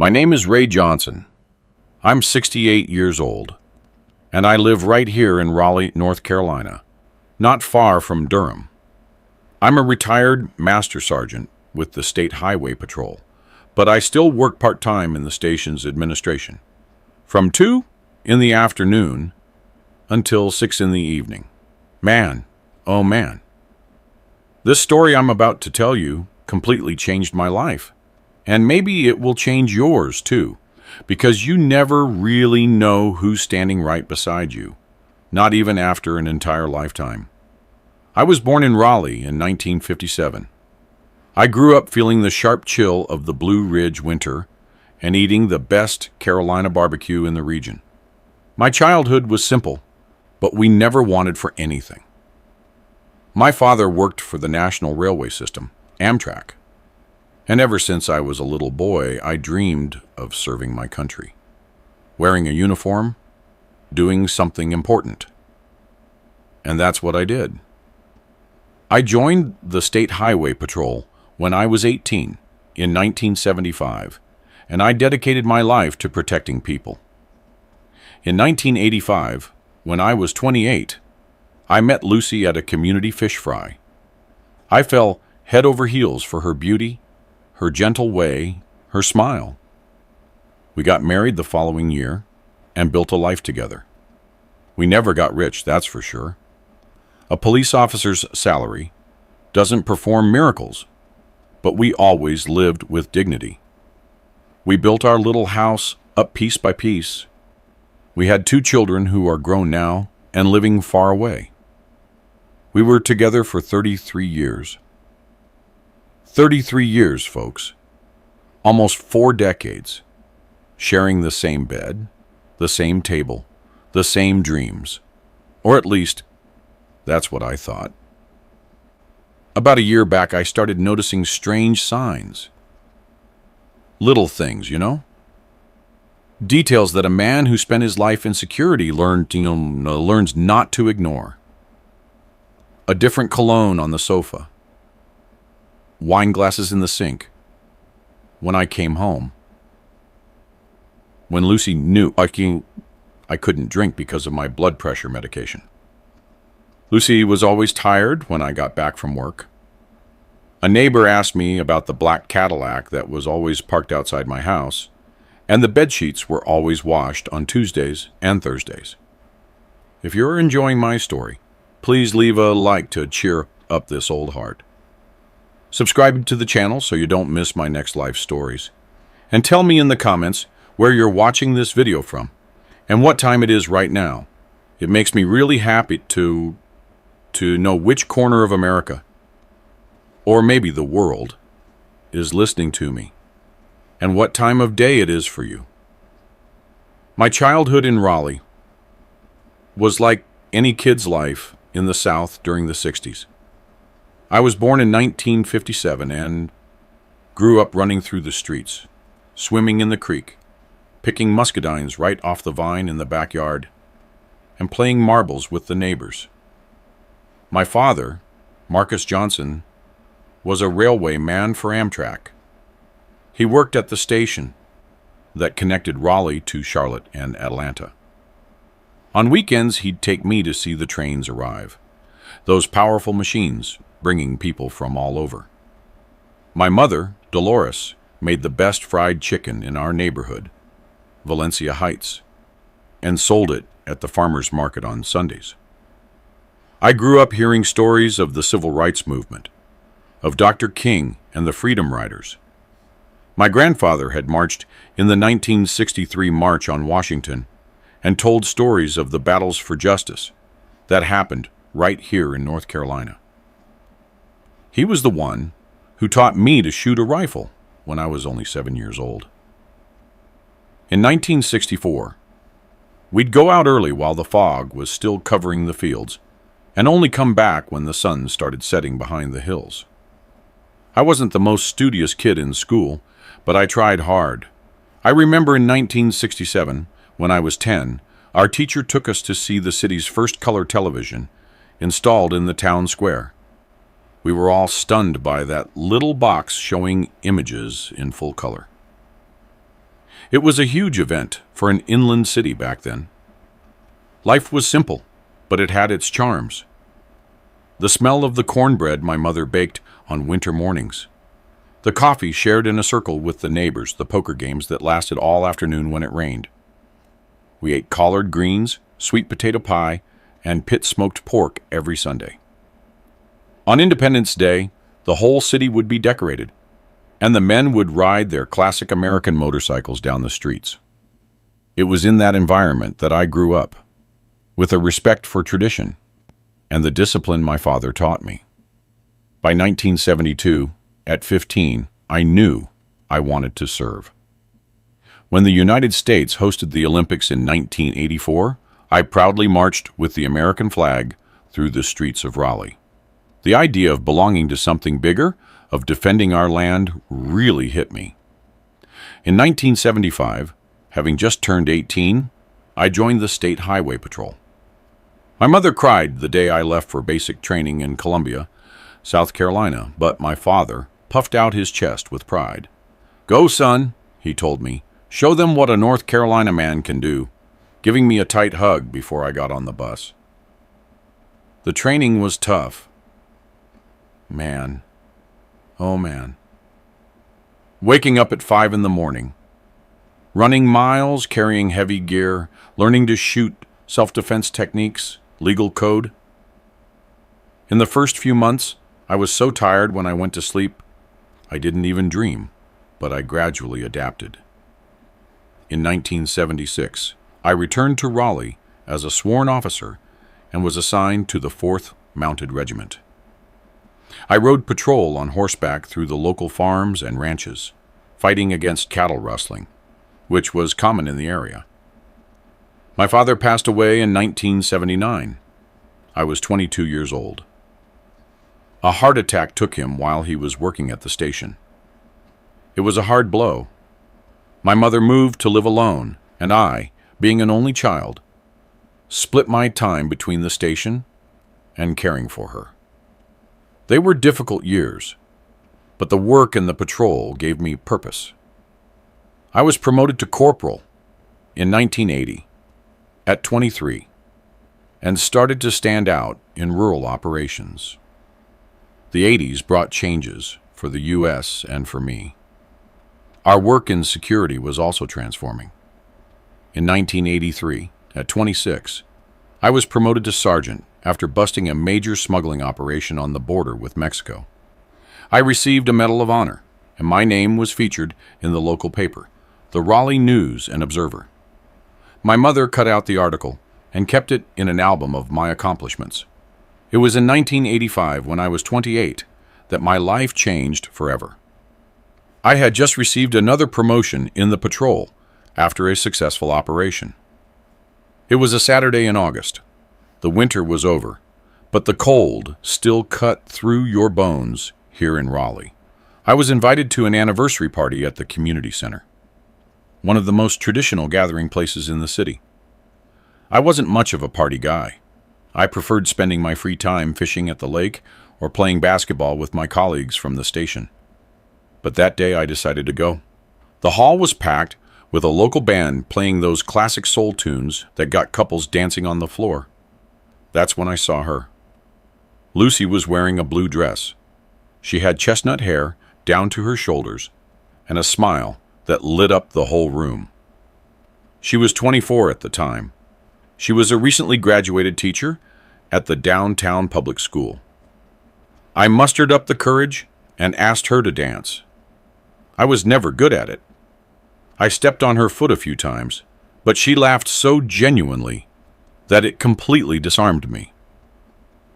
My name is Ray Johnson. I'm 68 years old, and I live right here in Raleigh, North Carolina, not far from Durham. I'm a retired master sergeant with the State Highway Patrol, but I still work part-time in the station's administration, from 2 in the afternoon until 6 in the evening. Man, oh man. This story I'm about to tell you completely changed my life. And maybe it will change yours too, because you never really know who's standing right beside you, not even after an entire lifetime. I was born in Raleigh in 1957. I grew up feeling the sharp chill of the Blue Ridge winter and eating the best Carolina barbecue in the region. My childhood was simple, but we never wanted for anything. My father worked for the National Railway System, Amtrak. And ever since I was a little boy, I dreamed of serving my country, wearing a uniform, doing something important. And that's what I did. I joined the State Highway Patrol when I was 18 in 1975, and I dedicated my life to protecting people. In 1985, when I was 28, I met Lucy at a community fish fry. I fell head over heels for her beauty, her gentle way, her smile. We got married the following year and built a life together. We never got rich, that's for sure. A police officer's salary doesn't perform miracles, but we always lived with dignity. We built our little house up piece by piece. We had 2 children who are grown now and living far away. We were together for 33 years. 33 years, folks. Almost 4 decades. Sharing the same bed, the same table, the same dreams. Or at least, that's what I thought. About a year back, I started noticing strange signs. Little things, you know? Details that a man who spent his life in security learns not to ignore. A different cologne on the sofa. Wine glasses in the sink. When I came home. When Lucy knew I couldn't drink because of my blood pressure medication. Lucy was always tired when I got back from work. A neighbor asked me about the black Cadillac that was always parked outside my house, and the bedsheets were always washed on Tuesdays and Thursdays. If you're enjoying my story, please leave a like to cheer up this old heart. Subscribe to the channel so you don't miss my next life stories. And tell me in the comments where you're watching this video from and what time it is right now. It makes me really happy to know which corner of America, or maybe the world, is listening to me and what time of day it is for you. My childhood in Raleigh was like any kid's life in the South during the 60s. I was born in 1957 and grew up running through the streets, swimming in the creek, picking muscadines right off the vine in the backyard, and playing marbles with the neighbors. My father, Marcus Johnson, was a railway man for Amtrak. He worked at the station that connected Raleigh to Charlotte and Atlanta. On weekends, he'd take me to see the trains arrive, those powerful machines bringing people from all over. My mother, Dolores, made the best fried chicken in our neighborhood, Valencia Heights, and sold it at the farmers market on Sundays. I grew up hearing stories of the civil rights movement, of Dr. King and the Freedom Riders. My grandfather had marched in the 1963 March on Washington and told stories of the battles for justice that happened right here in North Carolina. He was the one who taught me to shoot a rifle when I was only 7 years old. In 1964, we'd go out early while the fog was still covering the fields and only come back when the sun started setting behind the hills. I wasn't the most studious kid in school, but I tried hard. I remember in 1967, when I was 10, our teacher took us to see the city's first color television installed in the town square. We were all stunned by that little box showing images in full color. It was a huge event for an inland city back then. Life was simple, but it had its charms. The smell of the cornbread my mother baked on winter mornings. The coffee shared in a circle with the neighbors, the poker games that lasted all afternoon when it rained. We ate collard greens, sweet potato pie, and pit-smoked pork every Sunday. On Independence Day, the whole city would be decorated, and the men would ride their classic American motorcycles down the streets. It was in that environment that I grew up, with a respect for tradition and the discipline my father taught me. By 1972, at 15, I knew I wanted to serve. When the United States hosted the Olympics in 1984, I proudly marched with the American flag through the streets of Raleigh. The idea of belonging to something bigger, of defending our land, really hit me. In 1975, having just turned 18, I joined the State Highway Patrol. My mother cried the day I left for basic training in Columbia, South Carolina, but my father puffed out his chest with pride. "Go, son," he told me. "Show them what a North Carolina man can do," giving me a tight hug before I got on the bus. The training was tough. Man. Oh man. Waking up at 5 in the morning, running miles, carrying heavy gear, learning to shoot, self-defense techniques, legal code. In the first few months, I was so tired when I went to sleep, I didn't even dream, but I gradually adapted. In 1976, I returned to Raleigh as a sworn officer and was assigned to the 4th Mounted Regiment. I rode patrol on horseback through the local farms and ranches, fighting against cattle rustling, which was common in the area. My father passed away in 1979. I was 22 years old. A heart attack took him while he was working at the station. It was a hard blow. My mother moved to live alone, and I, being an only child, split my time between the station and caring for her. They were difficult years, but the work in the patrol gave me purpose. I was promoted to corporal in 1980 at 23 and started to stand out in rural operations. The 80s brought changes for the U.S. and for me. Our work in security was also transforming. In 1983, at 26, I was promoted to sergeant after busting a major smuggling operation on the border with Mexico. I received a Medal of Honor, and my name was featured in the local paper, the Raleigh News and Observer. My mother cut out the article and kept it in an album of my accomplishments. It was in 1985, when I was 28, that my life changed forever. I had just received another promotion in the patrol after a successful operation. It was a Saturday in August. The winter was over, but the cold still cut through your bones here in Raleigh. I was invited to an anniversary party at the community center, one of the most traditional gathering places in the city. I wasn't much of a party guy. I preferred spending my free time fishing at the lake or playing basketball with my colleagues from the station. But that day I decided to go. The hall was packed with a local band playing those classic soul tunes that got couples dancing on the floor. That's when I saw her. Lucy was wearing a blue dress. She had chestnut hair down to her shoulders and a smile that lit up the whole room. She was 24 at the time. She was a recently graduated teacher at the downtown public school. I mustered up the courage and asked her to dance. I was never good at it. I stepped on her foot a few times, but she laughed so genuinely that it completely disarmed me.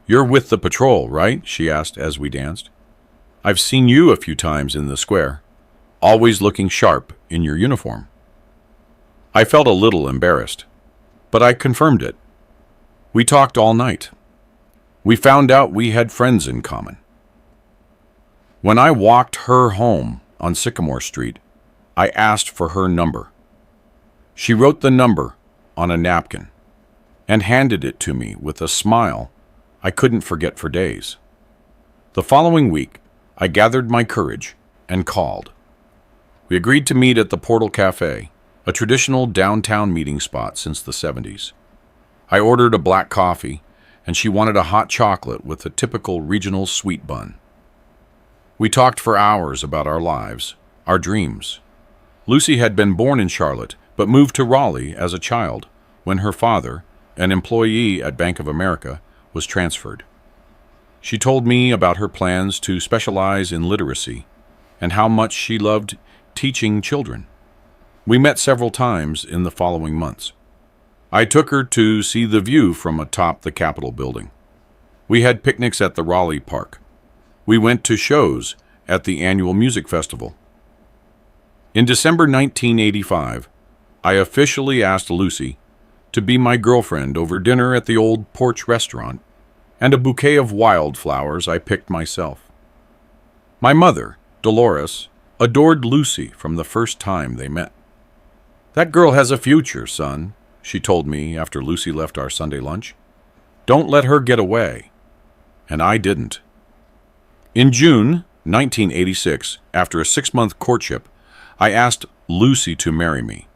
"You're with the patrol, right?" she asked as we danced. "I've seen you a few times in the square, always looking sharp in your uniform." I felt a little embarrassed, but I confirmed it. We talked all night. We found out we had friends in common. When I walked her home on Sycamore Street, I asked for her number. She wrote the number on a napkin and handed it to me with a smile I couldn't forget for days. The following week, I gathered my courage and called. We agreed to meet at the Portal Cafe a traditional downtown meeting spot since the 70s. I ordered a black coffee, and she wanted a hot chocolate with a typical regional sweet bun. We talked for hours about our lives, our dreams. Lucy had been born in Charlotte, but moved to Raleigh as a child when her father, an employee at Bank of America, was transferred. She told me about her plans to specialize in literacy and how much she loved teaching children. We met several times in the following months. I took her to see the view from atop the Capitol building. We had picnics at the Raleigh Park. We went to shows at the annual music festival. In December 1985, I officially asked Lucy to be my girlfriend over dinner at the Old Porch restaurant and a bouquet of wildflowers I picked myself. My mother, Dolores, adored Lucy from the first time they met. "That girl has a future, son," she told me after Lucy left our Sunday lunch. "Don't let her get away." And I didn't. In June 1986, after a 6-month courtship, I asked Lucy to marry me.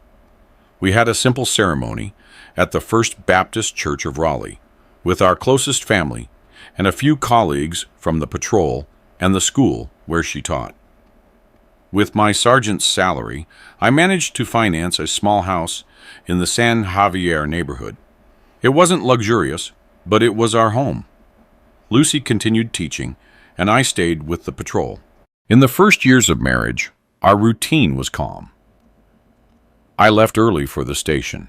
We had a simple ceremony at the First Baptist Church of Raleigh, with our closest family and a few colleagues from the patrol and the school where she taught. With my sergeant's salary, I managed to finance a small house in the San Javier neighborhood. It wasn't luxurious, but it was our home. Lucy continued teaching, and I stayed with the patrol. In the first years of marriage, our routine was calm. I left early for the station.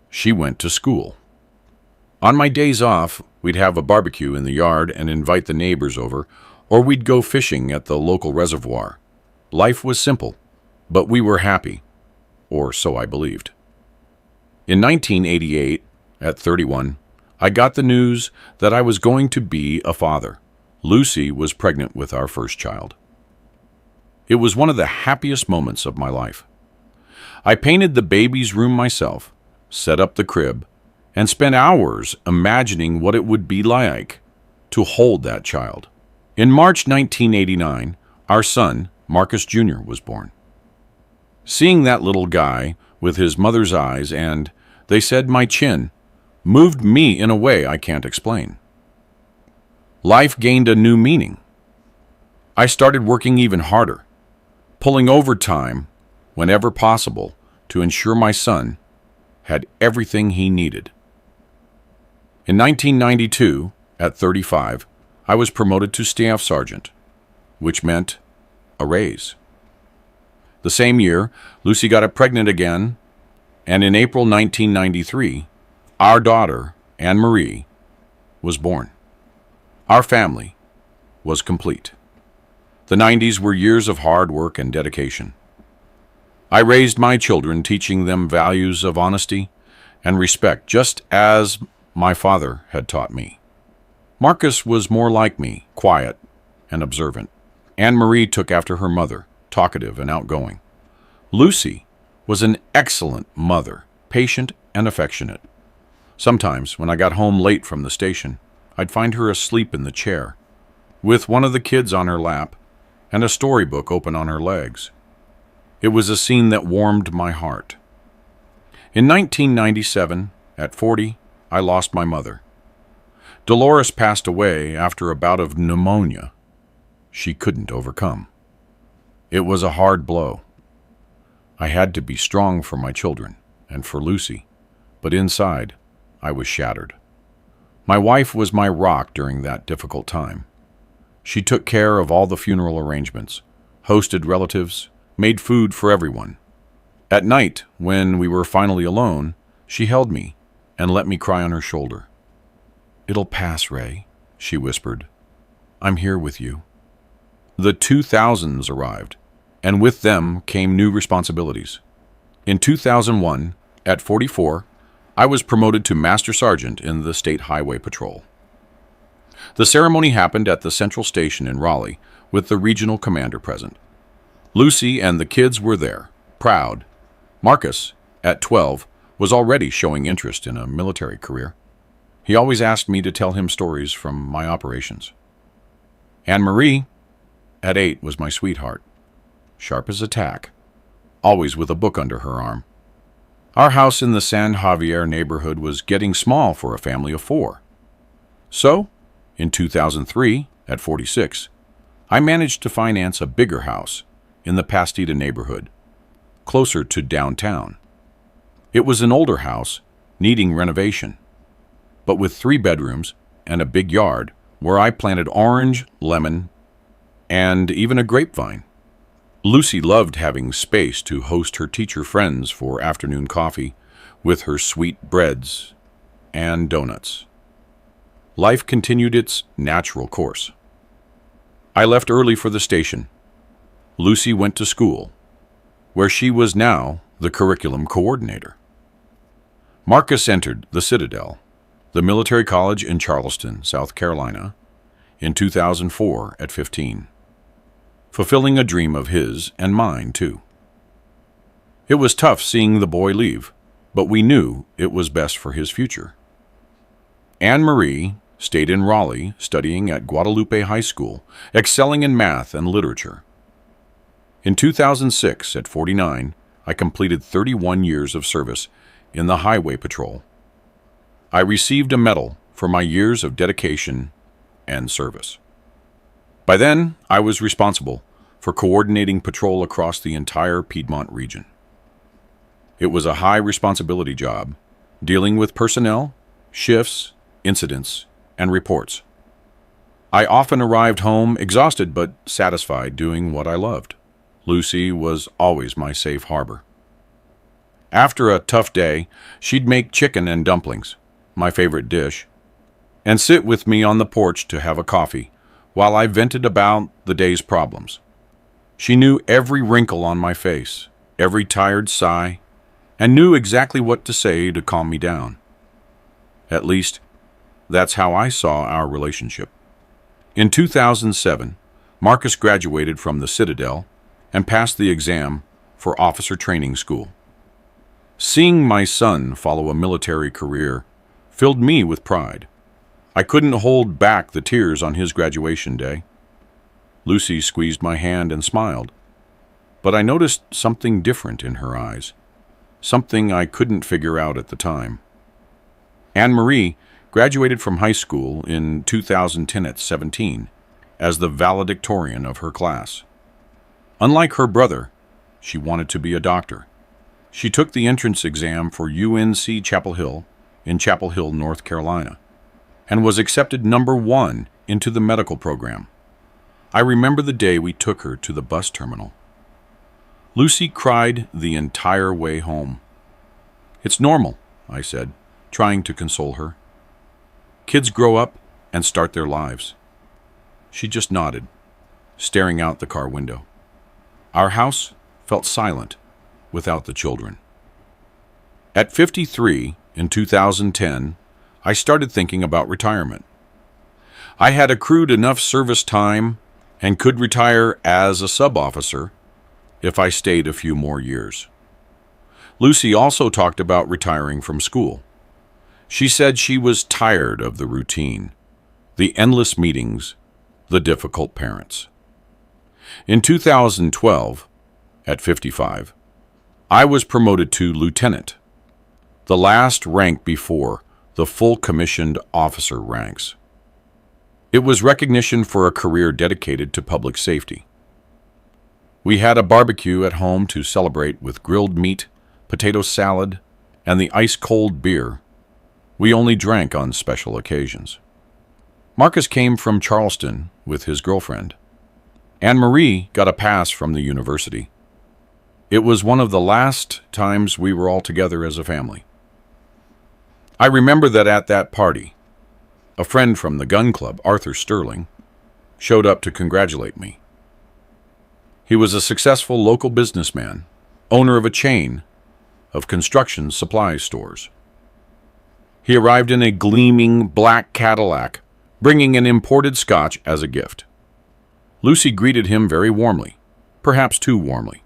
She went to school. On my days off, we'd have a barbecue in the yard and invite the neighbors over, or we'd go fishing at the local reservoir. Life was simple, but we were happy, or so I believed. In 1988, at 31, I got the news that I was going to be a father. Lucy was pregnant with our first child. It was one of the happiest moments of my life. I painted the baby's room myself, set up the crib, and spent hours imagining what it would be like to hold that child. In March 1989, our son, Marcus Jr., was born. Seeing that little guy with his mother's eyes and, they said, my chin, moved me in a way I can't explain. Life gained a new meaning. I started working even harder, pulling overtime whenever possible to ensure my son had everything he needed. In 1992, at 35, I was promoted to staff sergeant, which meant a raise. The same year, Lucy got pregnant again, and in April 1993, our daughter, Anne-Marie, was born. Our family was complete. The 90s were years of hard work and dedication. I raised my children, teaching them values of honesty and respect, just as my father had taught me. Marcus was more like me, quiet and observant. Anne-Marie took after her mother, talkative and outgoing. Lucy was an excellent mother, patient and affectionate. Sometimes, when I got home late from the station, I'd find her asleep in the chair, with one of the kids on her lap and a storybook open on her legs. It was a scene that warmed my heart. In 1997, at 40, I lost my mother. Dolores passed away after a bout of pneumonia she couldn't overcome. It was a hard blow. I had to be strong for my children and for Lucy, but inside, I was shattered. My wife was my rock during that difficult time. She took care of all the funeral arrangements, hosted relatives, made food for everyone. At night, when we were finally alone, she held me and let me cry on her shoulder. "It'll pass, Ray," she whispered. "I'm here with you." The 2000s arrived, and with them came new responsibilities. In 2001, at 44, I was promoted to Master Sergeant in the State Highway Patrol. The ceremony happened at the Central Station in Raleigh, with the regional commander present. Lucy and the kids were there, proud. Marcus, at 12, was already showing interest in a military career. He always asked me to tell him stories from my operations. Anne-Marie, at 8, was my sweetheart, sharp as a tack. always with a book under her arm. Our house in the San Javier neighborhood was getting small for a family of 4. So, in 2003, at 46, I managed to finance a bigger house in the Pastita neighborhood, closer to downtown. It was an older house, needing renovation, but with 3 bedrooms and a big yard where I planted orange, lemon, and even a grapevine. Lucy loved having space to host her teacher friends for afternoon coffee with her sweet breads and donuts. Life continued its natural course. I left early for the station. Lucy went to school, where she was now the curriculum coordinator. Marcus entered the Citadel, the military college in Charleston, South Carolina, in 2004 at 15, fulfilling a dream of his and mine, too. It was tough seeing the boy leave, but we knew it was best for his future. Anne-Marie stayed in Raleigh, studying at Guadalupe High School, excelling in math and literature. In 2006, at 49, I completed 31 years of service in the Highway Patrol. I received a medal for my years of dedication and service. By then, I was responsible for coordinating patrol across the entire Piedmont region. It was a high responsibility job, dealing with personnel, shifts, incidents, and reports. I often arrived home exhausted but satisfied doing what I loved. Lucy was always my safe harbor. After a tough day, she'd make chicken and dumplings, my favorite dish, and sit with me on the porch to have a coffee while I vented about the day's problems. She knew every wrinkle on my face, every tired sigh, and knew exactly what to say to calm me down. At least, that's how I saw our relationship. In 2007, Marcus graduated from the Citadel and passed the exam for officer training school. Seeing my son follow a military career filled me with pride. I couldn't hold back the tears on his graduation day. Lucy squeezed my hand and smiled, but I noticed something different in her eyes, something I couldn't figure out at the time. Anne-Marie graduated from high school in 2010 at 17 as the valedictorian of her class. Unlike her brother, she wanted to be a doctor. She took the entrance exam for UNC Chapel Hill in Chapel Hill, North Carolina, and was accepted number 1 into the medical program. I remember the day we took her to the bus terminal. Lucy cried the entire way home. "It's normal," I said, trying to console her. "Kids grow up and start their lives." She just nodded, staring out the car window. Our house felt silent without the children. At 53, in 2010, I started thinking about retirement. I had accrued enough service time and could retire as a sub-officer if I stayed a few more years. Lucy also talked about retiring from school. She said she was tired of the routine, the endless meetings, the difficult parents. In 2012, at 55, I was promoted to lieutenant, the last rank before the full commissioned officer ranks. It was recognition for a career dedicated to public safety. We had a barbecue at home to celebrate with grilled meat, potato salad, and the ice-cold beer we only drank on special occasions. Marcus came from Charleston with his girlfriend. Anne-Marie got a pass from the university. It was one of the last times we were all together as a family. I remember that at that party, a friend from the gun club, Arthur Sterling, showed up to congratulate me. He was a successful local businessman, owner of a chain of construction supply stores. He arrived in a gleaming black Cadillac, bringing an imported scotch as a gift. Lucy greeted him very warmly, perhaps too warmly.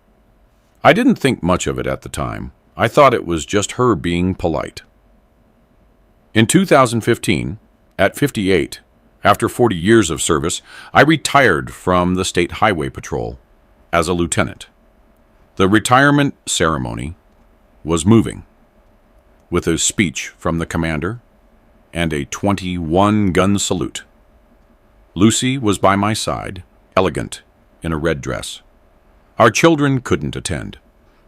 I didn't think much of it at the time. I thought it was just her being polite. In 2015, at 58, after 40 years of service, I retired from the State Highway Patrol as a lieutenant. The retirement ceremony was moving, with a speech from the commander and a 21-gun salute. Lucy was by my side, elegant, in a red dress. Our children couldn't attend.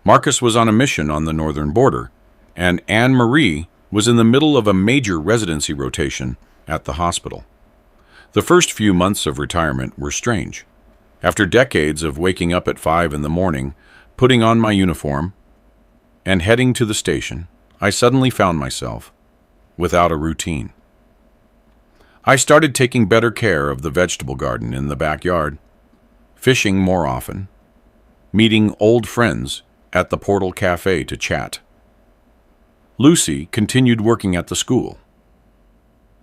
Marcus was on a mission on the northern border, and Anne-Marie was in the middle of a major residency rotation at the hospital. The first few months of retirement were strange. After decades of waking up at 5 in the morning, putting on my uniform, and heading to the station, I suddenly found myself without a routine. I started taking better care of the vegetable garden in the backyard, fishing more often, meeting old friends at the Portal Cafe to chat. Lucy continued working at the school.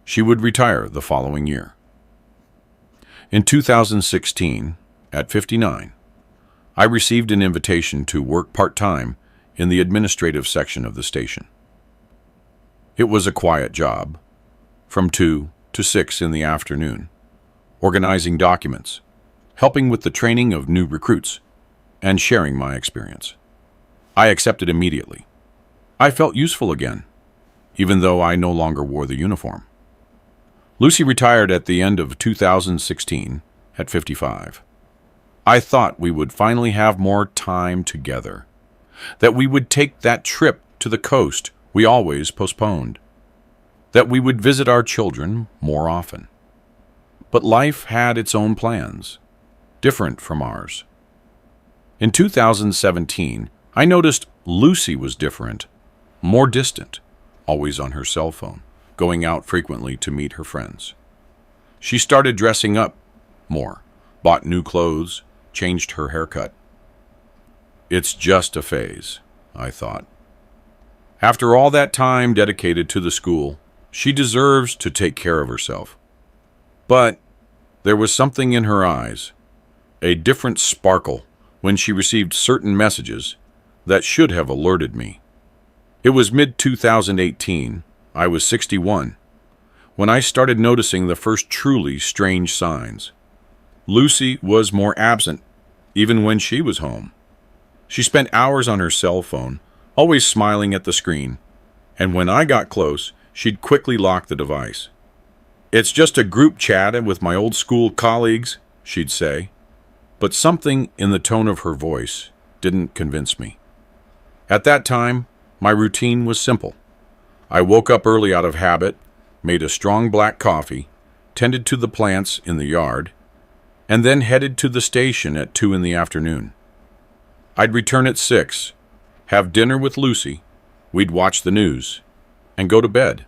She would retire the following year. In 2016, at 59, I received an invitation to work part-time in the administrative section of the station. It was a quiet job, from 2 to 6 in the afternoon, organizing documents, helping with the training of new recruits, and sharing my experience. I accepted immediately. I felt useful again, even though I no longer wore the uniform. Lucy retired at the end of 2016 at 55. I thought we would finally have more time together, that we would take that trip to the coast we always postponed, that we would visit our children more often. But life had its own plans, different from ours. In 2017, I noticed Lucy was different, more distant, always on her cell phone, going out frequently to meet her friends. She started dressing up more, bought new clothes, changed her haircut. It's just a phase, I thought. After all that time dedicated to the school, she deserves to take care of herself. But there was something in her eyes, a different sparkle when she received certain messages that should have alerted me. It was mid-2018, I was 61, when I started noticing the first truly strange signs. Lucy was more absent, even when she was home. She spent hours on her cell phone, always smiling at the screen, and when I got close, she'd quickly lock the device. "It's just a group chat with my old school colleagues," she'd say, but something in the tone of her voice didn't convince me. At that time, my routine was simple. I woke up early out of habit, made a strong black coffee, tended to the plants in the yard, and then headed to the station at 2 in the afternoon. I'd return at 6, have dinner with Lucy, we'd watch the news, and go to bed.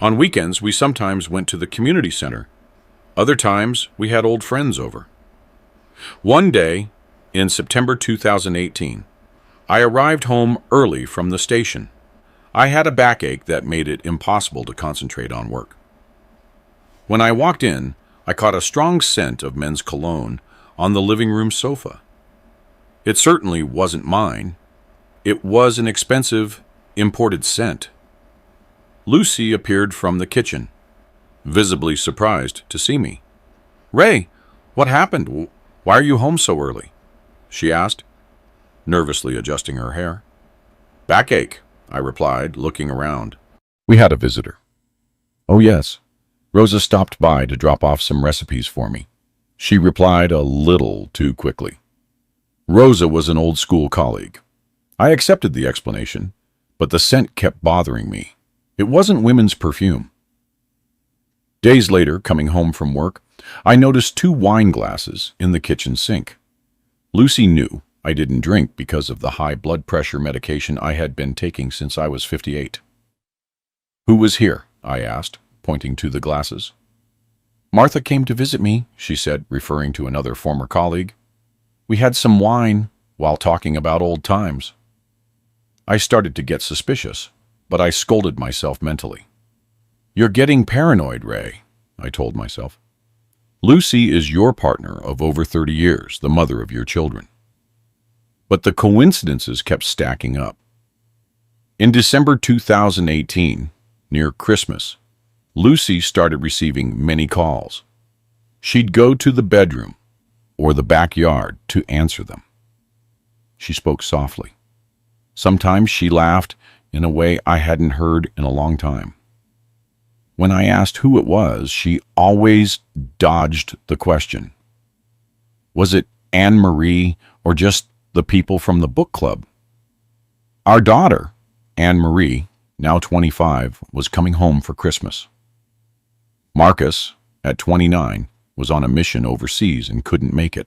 On weekends, we sometimes went to the community center. Other times, we had old friends over. One day, in September 2018, I arrived home early from the station. I had a backache that made it impossible to concentrate on work. When I walked in, I caught a strong scent of men's cologne on the living room sofa. It certainly wasn't mine. It was an expensive, imported scent. Lucy appeared from the kitchen, visibly surprised to see me. "Ray, what happened? Why are you home so early?" she asked, nervously adjusting her hair. "Backache," I replied, looking around. We had a visitor. "Oh, yes. Rosa stopped by to drop off some recipes for me," she replied a little too quickly. Rosa was an old school colleague. I accepted the explanation, but the scent kept bothering me. It wasn't women's perfume. Days later, coming home from work, I noticed 2 wine glasses in the kitchen sink. Lucy knew I didn't drink because of the high blood pressure medication I had been taking since I was 58. "Who was here?" I asked, pointing to the glasses. "Martha came to visit me," she said, referring to another former colleague. "We had some wine while talking about old times." I started to get suspicious, but I scolded myself mentally. "You're getting paranoid, Ray," I told myself. "Lucy is your partner of over 30 years, the mother of your children." But the coincidences kept stacking up. In December 2018, near Christmas, Lucy started receiving many calls. She'd go to the bedroom or the backyard to answer them. She spoke softly. Sometimes she laughed in a way I hadn't heard in a long time. When I asked who it was, she always dodged the question. Was it Anne Marie or just the people from the book club? Our daughter, Anne Marie, now 25, was coming home for Christmas. Marcus, at 29, was on a mission overseas and couldn't make it.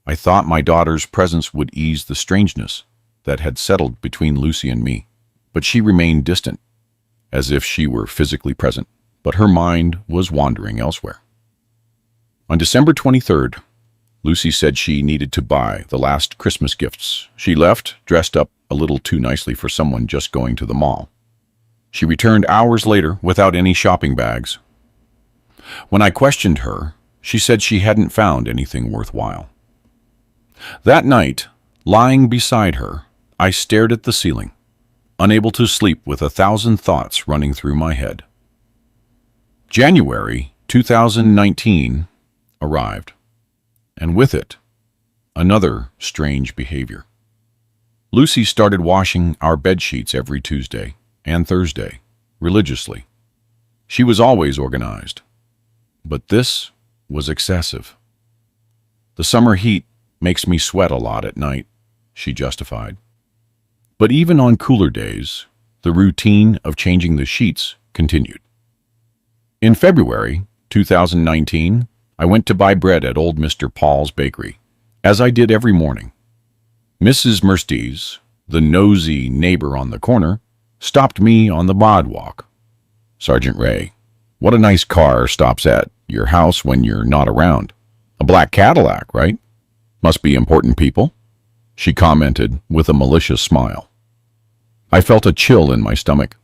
I thought my daughter's presence would ease the strangeness that had settled between Lucy and me, but she remained distant, as if she were physically present, but her mind was wandering elsewhere. On December 23rd, Lucy said she needed to buy the last Christmas gifts. She left, dressed up a little too nicely for someone just going to the mall. She returned hours later without any shopping bags. When I questioned her, she said she hadn't found anything worthwhile. That night, lying beside her, I stared at the ceiling, unable to sleep with 1,000 thoughts running through my head. January 2019 arrived, and with it, another strange behavior. Lucy started washing our bed sheets every Tuesday and Thursday, religiously. She was always organized, but this was excessive. The summer heat makes me sweat a lot at night, she justified. But even on cooler days, the routine of changing the sheets continued. In February 2019, I went to buy bread at old Mr. Paul's bakery, as I did every morning. Mrs. Mercedes, the nosy neighbor on the corner, stopped me on the boardwalk. "Sergeant Ray, what a nice car stops at your house when you're not around. A black Cadillac, right? Must be important people," she commented with a malicious smile. I felt a chill in my stomach.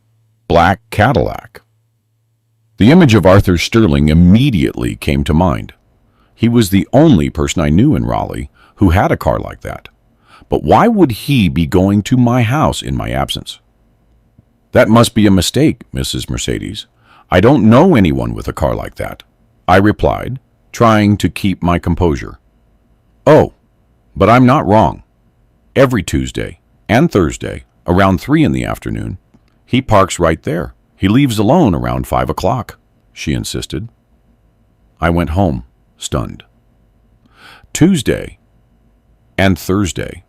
Black Cadillac. The image of Arthur Sterling immediately came to mind. He was the only person I knew in Raleigh who had a car like that. But why would he be going to my house in my absence? "That must be a mistake, Mrs. Mercedes. I don't know anyone with a car like that," I replied, trying to keep my composure. "Oh, but I'm not wrong. Every Tuesday and Thursday, around 3 in the afternoon, he parks right there. He leaves alone around 5 o'clock, she insisted. I went home, stunned. Tuesday and Thursday,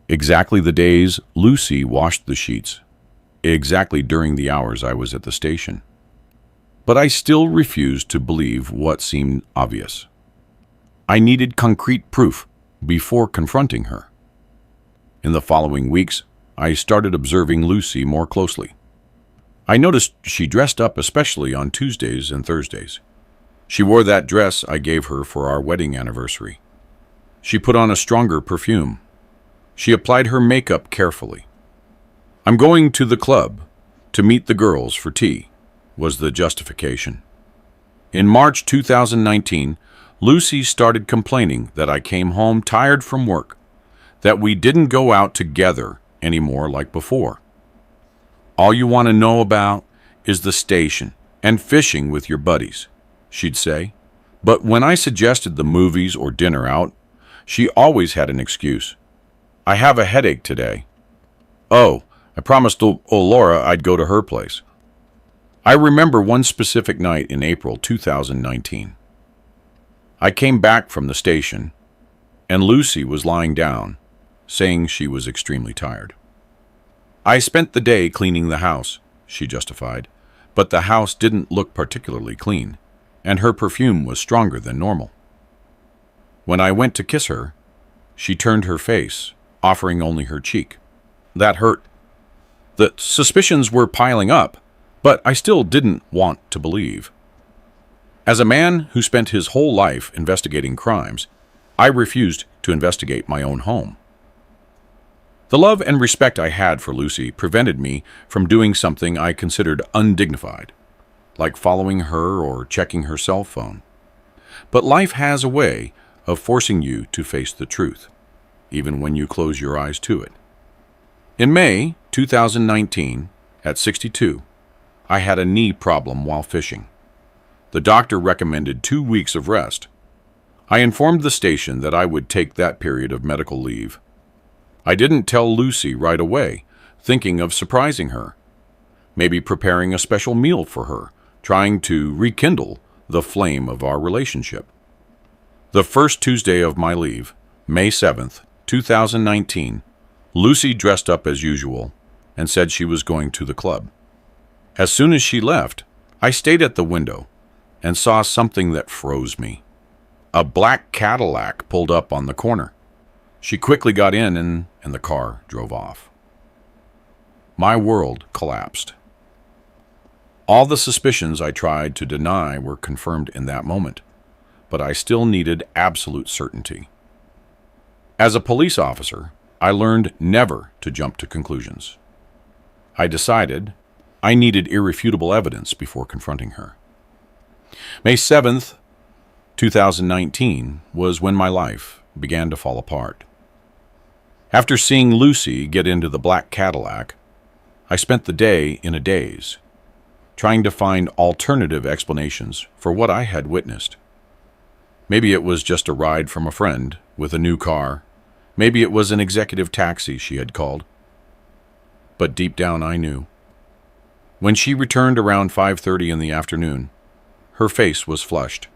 exactly the days Lucy washed the sheets, exactly during the hours I was at the station. But I still refused to believe what seemed obvious. I needed concrete proof before confronting her. In the following weeks, I started observing Lucy more closely. I noticed she dressed up especially on Tuesdays and Thursdays. She wore that dress I gave her for our wedding anniversary. She put on a stronger perfume. She applied her makeup carefully. "I'm going to the club to meet the girls for tea," was the justification. In March 2019, Lucy started complaining that I came home tired from work, that we didn't go out together anymore like before. "All you want to know about is the station and fishing with your buddies," she'd say. But when I suggested the movies or dinner out, she always had an excuse. "I have a headache today." "Oh, I promised Laura I'd go to her place." I remember one specific night in April 2019. I came back from the station, and Lucy was lying down, saying she was extremely tired. "I spent the day cleaning the house," she justified, but the house didn't look particularly clean, and her perfume was stronger than normal. When I went to kiss her, she turned her face, offering only her cheek. That hurt. The suspicions were piling up, but I still didn't want to believe. As a man who spent his whole life investigating crimes, I refused to investigate my own home. The love and respect I had for Lucy prevented me from doing something I considered undignified, like following her or checking her cell phone. But life has a way of forcing you to face the truth, even when you close your eyes to it. In May 2019, at 62, I had a knee problem while fishing. The doctor recommended 2 weeks of rest. I informed the station that I would take that period of medical leave. I didn't tell Lucy right away, thinking of surprising her, maybe preparing a special meal for her, trying to rekindle the flame of our relationship. The first Tuesday of my leave, May 7th, 2019, Lucy dressed up as usual and said she was going to the club. As soon as she left, I stayed at the window and saw something that froze me. A black Cadillac pulled up on the corner. She quickly got in and the car drove off. My world collapsed. All the suspicions I tried to deny were confirmed in that moment, but I still needed absolute certainty. As a police officer, I learned never to jump to conclusions. I decided I needed irrefutable evidence before confronting her. May 7th, 2019 was when my life began to fall apart. After seeing Lucy get into the black Cadillac, I spent the day in a daze, trying to find alternative explanations for what I had witnessed. Maybe it was just a ride from a friend with a new car. Maybe it was an executive taxi she had called. But deep down I knew. When she returned around 5:30 in the afternoon, her face was flushed,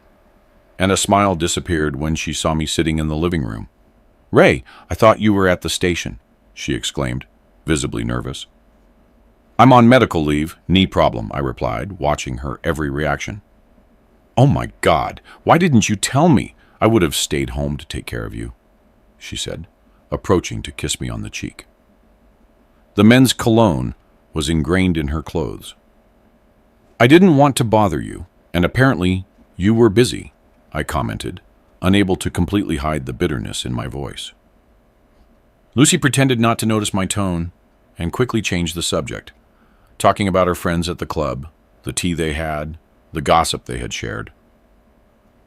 and a smile disappeared when she saw me sitting in the living room. "Ray, I thought you were at the station," she exclaimed, visibly nervous. "I'm on medical leave, knee problem," I replied, watching her every reaction. "Oh my God, why didn't you tell me? I would have stayed home to take care of you," she said, approaching to kiss me on the cheek. The men's cologne was ingrained in her clothes. "I didn't want to bother you, and apparently you were busy," I commented, unable to completely hide the bitterness in my voice. Lucy pretended not to notice my tone and quickly changed the subject, talking about her friends at the club, the tea they had, the gossip they had shared.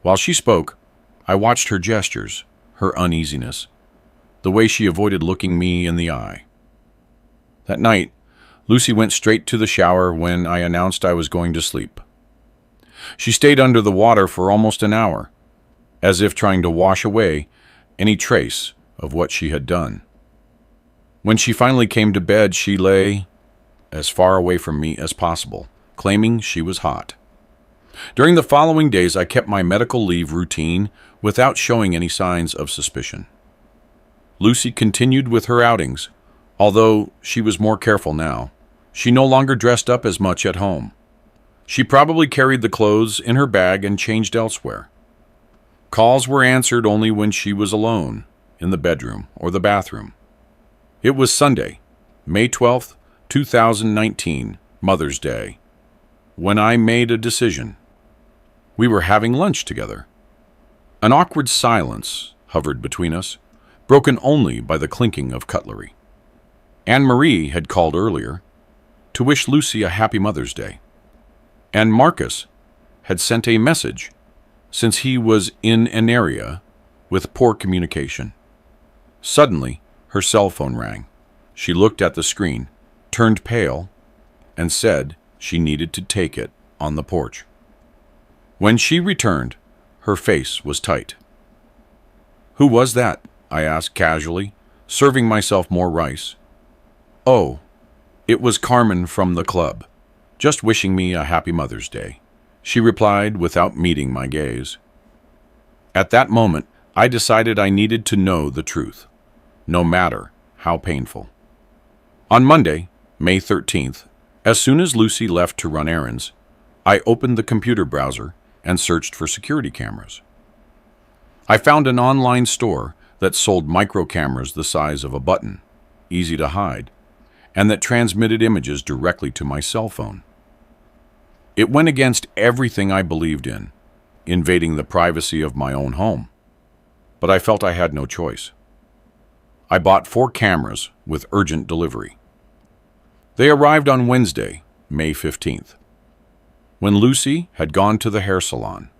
While she spoke, I watched her gestures, her uneasiness, the way she avoided looking me in the eye. That night, Lucy went straight to the shower when I announced I was going to sleep. She stayed under the water for almost an hour, as if trying to wash away any trace of what she had done. When she finally came to bed, she lay as far away from me as possible, claiming she was hot. During the following days, I kept my medical leave routine without showing any signs of suspicion. Lucy continued with her outings, although she was more careful now. She no longer dressed up as much at home. She probably carried the clothes in her bag and changed elsewhere. Calls were answered only when she was alone, in the bedroom or the bathroom. It was Sunday, May 12th, 2019, Mother's Day, when I made a decision. We were having lunch together. An awkward silence hovered between us, broken only by the clinking of cutlery. Anne-Marie had called earlier to wish Lucy a happy Mother's Day, and Marcus had sent a message since he was in an area with poor communication. Suddenly, her cell phone rang. She looked at the screen, turned pale, and said she needed to take it on the porch. When she returned, her face was tight. "Who was that?" I asked casually, serving myself more rice. "Oh, it was Carmen from the club, just wishing me a happy Mother's Day," she replied without meeting my gaze. At that moment, I decided I needed to know the truth, no matter how painful. On Monday, May 13th, as soon as Lucy left to run errands, I opened the computer browser and searched for security cameras. I found an online store that sold micro cameras the size of a button, easy to hide, and that transmitted images directly to my cell phone. It went against everything I believed in, invading the privacy of my own home. But I felt I had no choice. I bought 4 cameras with urgent delivery. They arrived on Wednesday, May 15th, when Lucy had gone to the hair salon.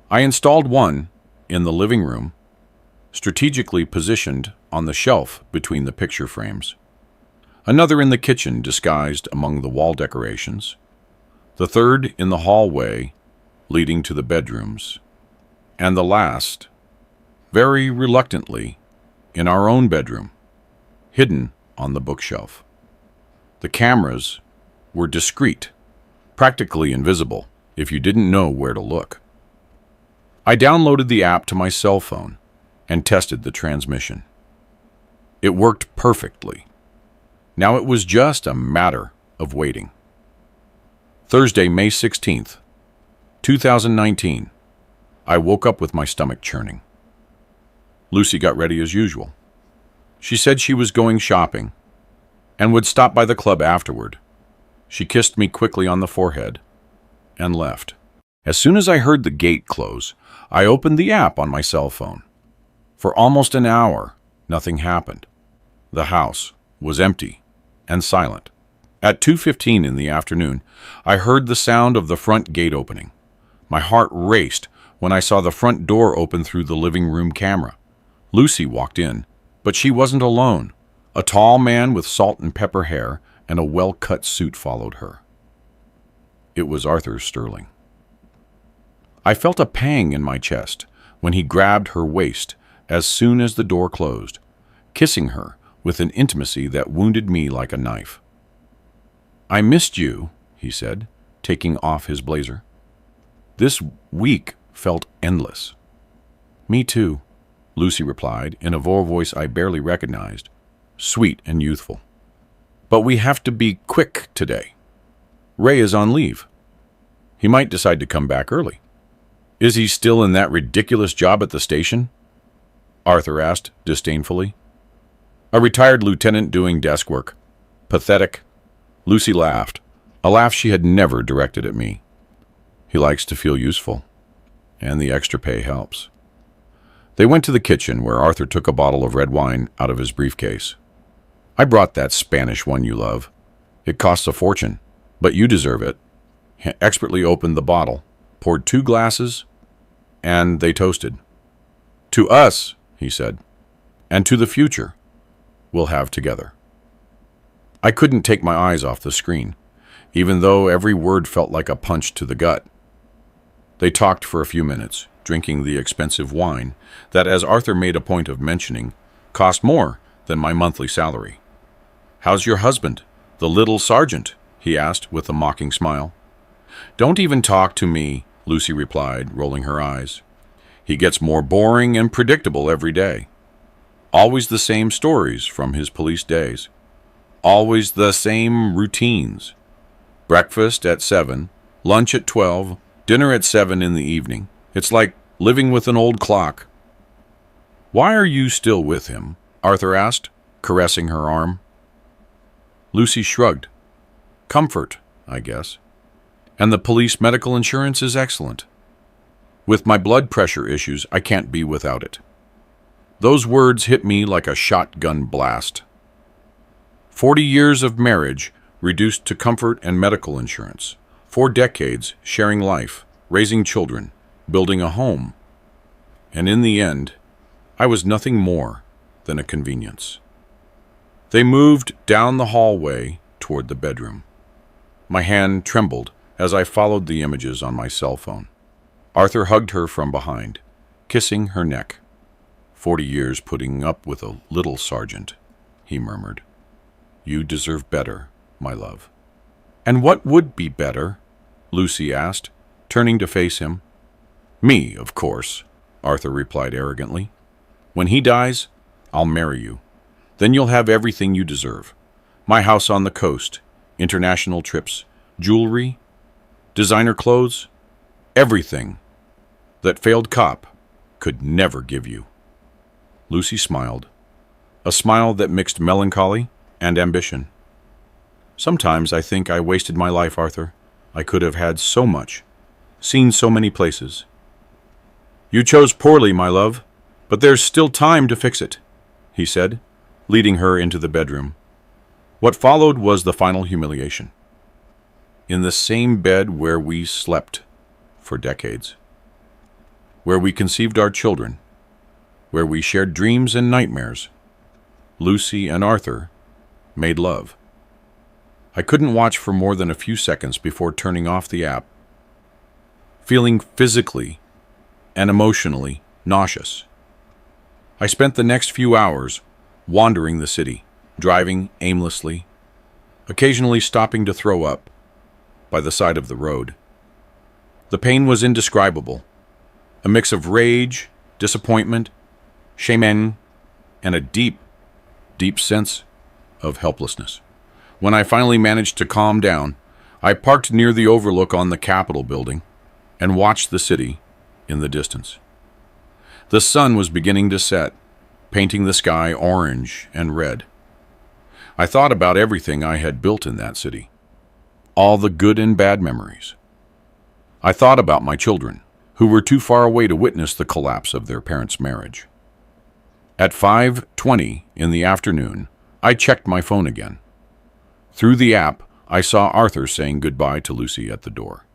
I installed one in the living room, strategically positioned on the shelf between the picture frames, another in the kitchen disguised among the wall decorations, the third in the hallway leading to the bedrooms, and the last, very reluctantly, in our own bedroom, hidden on the bookshelf. The cameras were discreet, practically invisible if you didn't know where to look. I downloaded the app to my cell phone and tested the transmission. It worked perfectly. Now it was just a matter of waiting. Thursday, May 16th, 2019. I woke up with my stomach churning. Lucy got ready as usual. She said she was going shopping and would stop by the club afterward. She kissed me quickly on the forehead and left. As soon as I heard the gate close, I opened the app on my cell phone. For almost an hour, nothing happened. The house was empty and silent. At 2:15 in the afternoon, I heard the sound of the front gate opening. My heart raced when I saw the front door open through the living room camera. Lucy walked in, but she wasn't alone. A tall man with salt and pepper hair and a well-cut suit followed her. It was Arthur Sterling. I felt a pang in my chest when he grabbed her waist as soon as the door closed, kissing her with an intimacy that wounded me like a knife. "I missed you," he said, taking off his blazer. "This week felt endless." "Me too," Lucy replied in a voice I barely recognized, sweet and youthful. "But we have to be quick today. Ray is on leave. He might decide to come back early." "Is he still in that ridiculous job at the station?" Arthur asked disdainfully. "A retired lieutenant doing desk work. Pathetic." Lucy laughed, a laugh she had never directed at me. "He likes to feel useful, and the extra pay helps." They went to the kitchen where Arthur took a bottle of red wine out of his briefcase. "I brought that Spanish one you love. It costs a fortune, but you deserve it." He expertly opened the bottle, poured 2 glasses, and they toasted. "To us," he said, "and to the future we'll have together." I couldn't take my eyes off the screen, even though every word felt like a punch to the gut. They talked for a few minutes, drinking the expensive wine that, as Arthur made a point of mentioning, cost more than my monthly salary. "How's your husband, the little sergeant?" he asked with a mocking smile. "Don't even talk to me," Lucy replied, rolling her eyes. "He gets more boring and predictable every day. Always the same stories from his police days. Always the same routines. Breakfast at 7, lunch at 12, dinner at 7 in the evening. It's like living with an old clock." "Why are you still with him?" Arthur asked, caressing her arm. Lucy shrugged. "Comfort, I guess. And the police medical insurance is excellent. With my blood pressure issues, I can't be without it." Those words hit me like a shotgun blast. 40 years of marriage reduced to comfort and medical insurance. 4 decades sharing life, raising children, building a home. And in the end, I was nothing more than a convenience. They moved down the hallway toward the bedroom. My hand trembled as I followed the images on my cell phone. Arthur hugged her from behind, kissing her neck. 40 years putting up with a little sergeant, he murmured. "You deserve better, my love." "And what would be better?" Lucy asked, turning to face him. "Me, of course," Arthur replied arrogantly. "When he dies, I'll marry you. Then you'll have everything you deserve. My house on the coast, international trips, jewelry, designer clothes, everything that failed cop could never give you." Lucy smiled, a smile that mixed melancholy and ambition. "Sometimes I think I wasted my life, Arthur. I could have had so much, seen so many places." "You chose poorly, my love, but there's still time to fix it," he said, leading her into the bedroom. What followed was the final humiliation. In the same bed where we slept for decades, where we conceived our children, where we shared dreams and nightmares, Lucy and Arthur made love. I couldn't watch for more than a few seconds before turning off the app, feeling physically and emotionally nauseous. I spent the next few hours wandering the city, driving aimlessly, occasionally stopping to throw up by the side of the road. The pain was indescribable, a mix of rage, disappointment, shame, and a deep, deep sense of helplessness. When I finally managed to calm down, I parked near the overlook on the Capitol building and watched the city in the distance. The sun was beginning to set, painting the sky orange and red. I thought about everything I had built in that city, all the good and bad memories. I thought about my children, who were too far away to witness the collapse of their parents' marriage. At 5:20 in the afternoon, I checked my phone again. Through the app, I saw Arthur saying goodbye to Lucy at the door.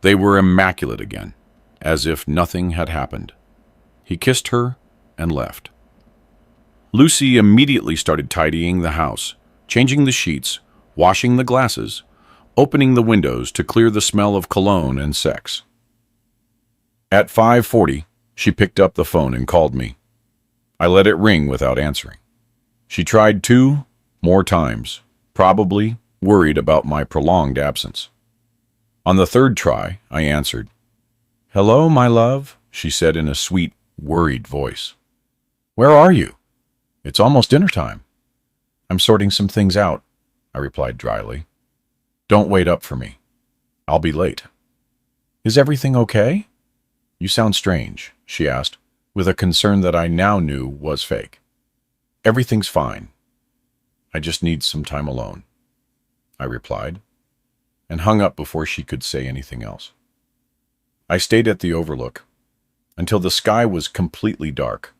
They were immaculate again, as if nothing had happened. He kissed her and left. Lucy immediately started tidying the house, changing the sheets, washing the glasses, opening the windows to clear the smell of cologne and sex. At 5:40, she picked up the phone and called me. I let it ring without answering. She tried 2 more times, probably worried about my prolonged absence. On the 3rd try, I answered. "Hello, my love," she said in a sweet, worried voice. "Where are you? It's almost dinner time." "I'm sorting some things out," I replied dryly. "Don't wait up for me. I'll be late." "Is everything okay?" "You sound strange," she asked, with a concern that I now knew was fake. "Everything's fine. I just need some time alone," I replied, and hung up before she could say anything else. I stayed at the overlook until the sky was completely dark,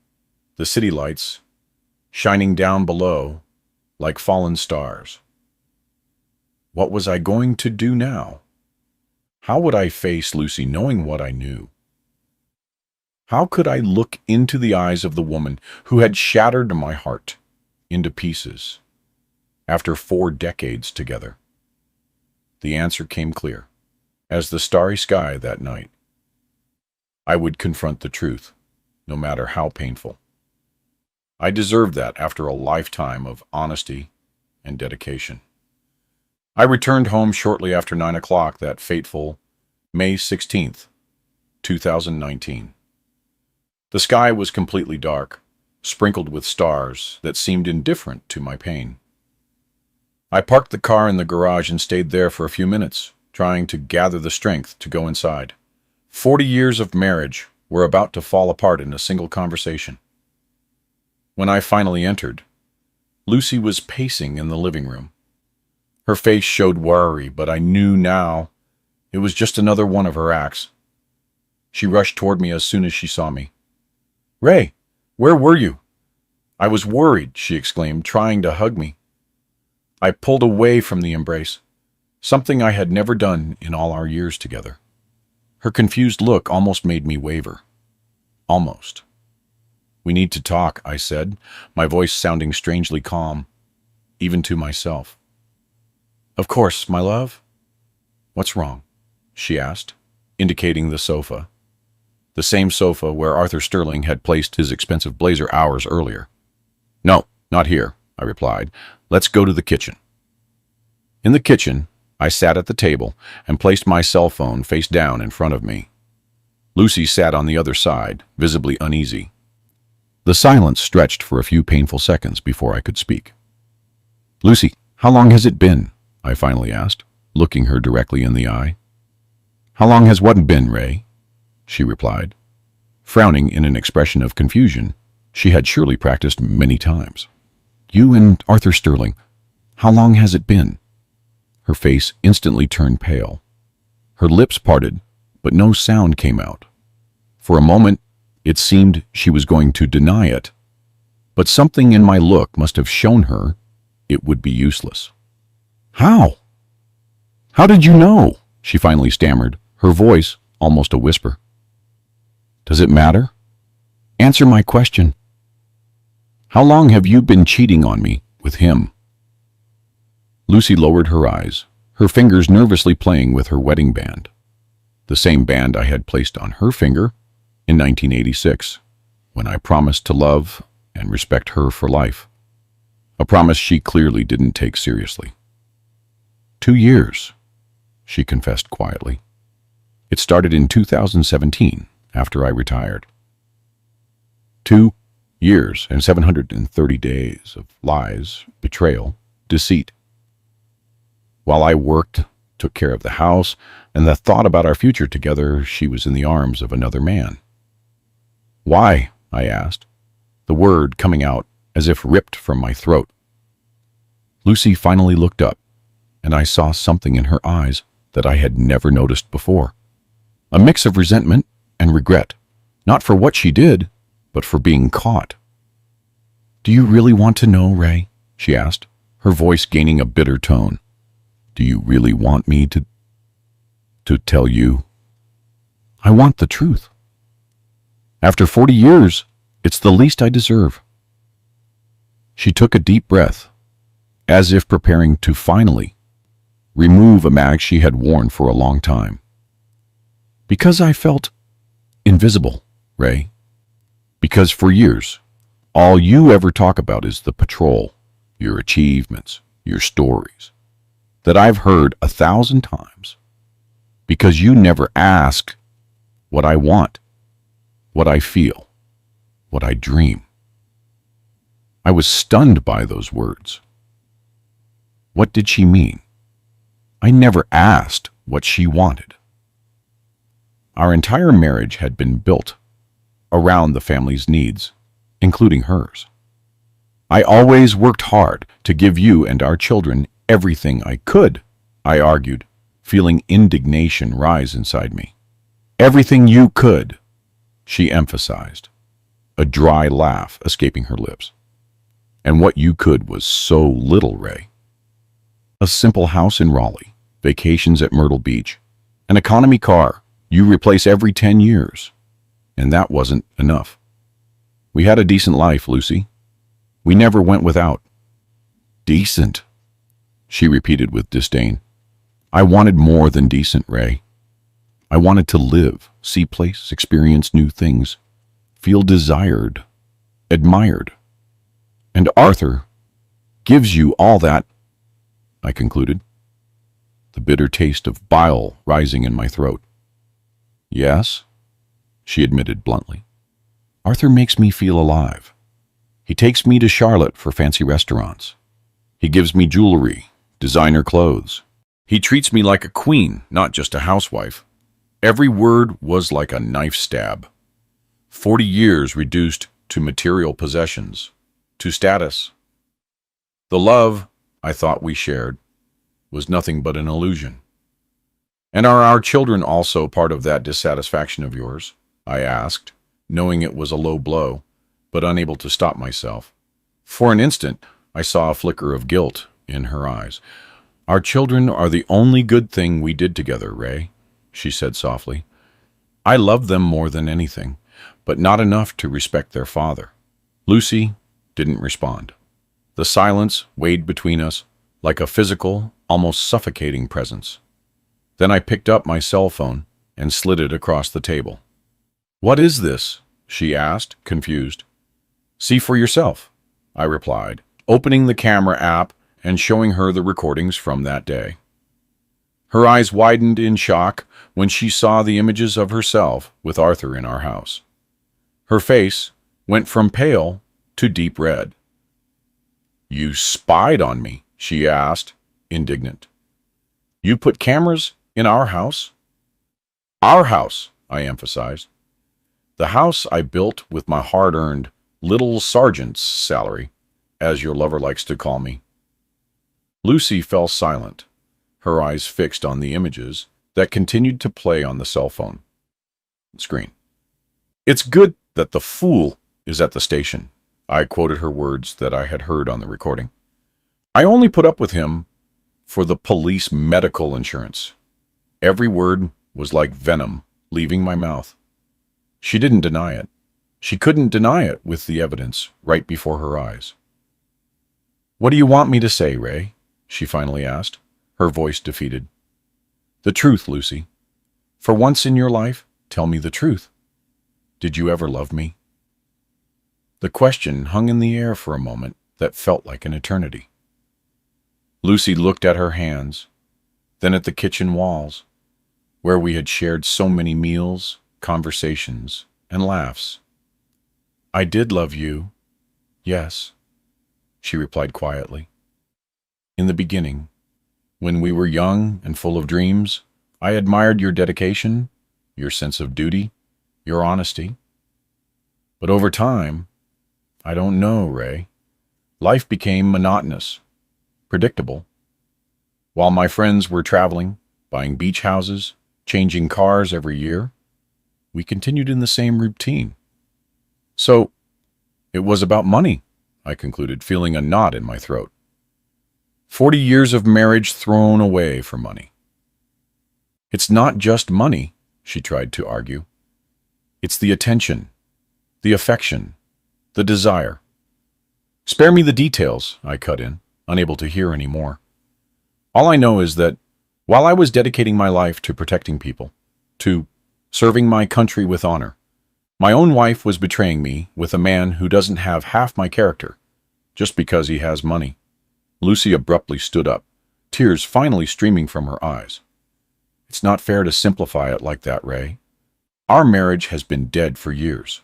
the city lights shining down below like fallen stars. What was I going to do now? How would I face Lucy knowing what I knew? How could I look into the eyes of the woman who had shattered my heart into pieces after 4 decades together? The answer came clear as the starry sky that night. I would confront the truth, no matter how painful. I deserved that after a lifetime of honesty and dedication. I returned home shortly after 9 o'clock that fateful May 16th, 2019. The sky was completely dark, sprinkled with stars that seemed indifferent to my pain. I parked the car in the garage and stayed there for a few minutes, trying to gather the strength to go inside. 40 years of marriage were about to fall apart in a single conversation. When I finally entered, Lucy was pacing in the living room. Her face showed worry, but I knew now it was just another one of her acts. She rushed toward me as soon as she saw me. "Ray, where were you?" "I was worried," she exclaimed, trying to hug me. I pulled away from the embrace, something I had never done in all our years together. Her confused look almost made me waver. Almost. "We need to talk," I said, my voice sounding strangely calm, even to myself. "Of course, my love." "What's wrong?" she asked, indicating the sofa. The same sofa where Arthur Sterling had placed his expensive blazer hours earlier. "No, not here," I replied. "Let's go to the kitchen." In the kitchen, I sat at the table and placed my cell phone face down in front of me. Lucy sat on the other side, visibly uneasy. The silence stretched for a few painful seconds before I could speak. "Lucy, how long has it been?" I finally asked, looking her directly in the eye. "How long has what been, Ray?" she replied, frowning in an expression of confusion she had surely practiced many times. "You and Arthur Sterling, how long has it been?" Her face instantly turned pale. Her lips parted, but no sound came out. For a moment, it seemed she was going to deny it, but something in my look must have shown her it would be useless. "How? How did you know?" she finally stammered, her voice almost a whisper. "Does it matter? Answer my question. How long have you been cheating on me with him?" Lucy lowered her eyes, her fingers nervously playing with her wedding band, the same band I had placed on her finger in 1986, when I promised to love and respect her for life. a promise she clearly didn't take seriously. 2 years, she confessed quietly. It started in 2017, after I retired. 2 years and 730 days of lies, betrayal, deceit. While I worked, took care of the house, and the thought about our future together, she was in the arms of another man. Why? I asked, the word coming out as if ripped from my throat. Lucy finally looked up, and I saw something in her eyes that I had never noticed before. A mix of resentment and regret, not for what she did, but for being caught. Do you really want to know, Ray? She asked, her voice gaining a bitter tone. Do you really want me to tell you? I want the truth. After 40 years, it's the least I deserve. She took a deep breath, as if preparing to finally remove a mask she had worn for a long time. Because I felt invisible, Ray. Because for years, all you ever talk about is the patrol, your achievements, your stories, that I've heard 1,000 times. Because you never ask what I want, what I feel, what I dream. I was stunned by those words. What did she mean? I never asked what she wanted. Our entire marriage had been built around the family's needs, including hers. I always worked hard to give you and our children everything I could, I argued, feeling indignation rise inside me. Everything you could, she emphasized, a dry laugh escaping her lips. And what you could was so little, Ray. A simple house in Raleigh, vacations at Myrtle Beach, an economy car you replace every 10 years. And that wasn't enough. We had a decent life, Lucy. We never went without. Decent, she repeated with disdain. I wanted more than decent, Ray. I wanted to live, see places, experience new things, feel desired, admired. And Arthur gives you all that, I concluded, the bitter taste of bile rising in my throat. Yes, she admitted bluntly. Arthur makes me feel alive. He takes me to Charlotte for fancy restaurants. He gives me jewelry, designer clothes. He treats me like a queen, not just a housewife. Every word was like a knife stab. 40 years reduced to material possessions, to status. The love I thought we shared was nothing but an illusion. And are our children also part of that dissatisfaction of yours? I asked, knowing it was a low blow, but unable to stop myself. For an instant, I saw a flicker of guilt in her eyes. Our children are the only good thing we did together, Ray, she said softly. I love them more than anything, but not enough to respect their father. Lucy didn't respond. The silence weighed between us like a physical, almost suffocating presence. Then I picked up my cell phone and slid it across the table. What is this? She asked, confused. See for yourself, I replied, opening the camera app and showing her the recordings from that day. Her eyes widened in shock when she saw the images of herself with Arthur in our house. Her face went from pale to deep red. You spied on me, she asked, indignant. You put cameras in our house? Our house, I emphasized. The house I built with my hard-earned little sergeant's salary, as your lover likes to call me. Lucy fell silent, her eyes fixed on the images that continued to play on the cell phone screen. It's good that the fool is at the station, I quoted her words that I had heard on the recording. I only put up with him for the police medical insurance. Every word was like venom leaving my mouth. She didn't deny it. She couldn't deny it with the evidence right before her eyes. What do you want me to say, Ray? She finally asked, her voice defeated. The truth, Lucy. For once in your life, tell me the truth. Did you ever love me? The question hung in the air for a moment, that felt like an eternity. Lucy looked at her hands, then at the kitchen walls, where we had shared so many meals, conversations, and laughs. "I did love you, yes," she replied quietly. "In the beginning, when we were young and full of dreams, I admired your dedication, your sense of duty, your honesty. But over time, I don't know, Ray, life became monotonous, predictable. While my friends were traveling, buying beach houses, changing cars every year, we continued in the same routine. So, it was about money," I concluded, feeling a knot in my throat. 40 years of marriage thrown away for money. "It's not just money," she tried to argue. "It's the attention, the affection, the desire." "Spare me the details," I cut in, unable to hear any more. "All I know is that while I was dedicating my life to protecting people, to serving my country with honor, my own wife was betraying me with a man who doesn't have half my character, just because he has money." Lucy abruptly stood up, tears finally streaming from her eyes. "It's not fair to simplify it like that, Ray. Our marriage has been dead for years."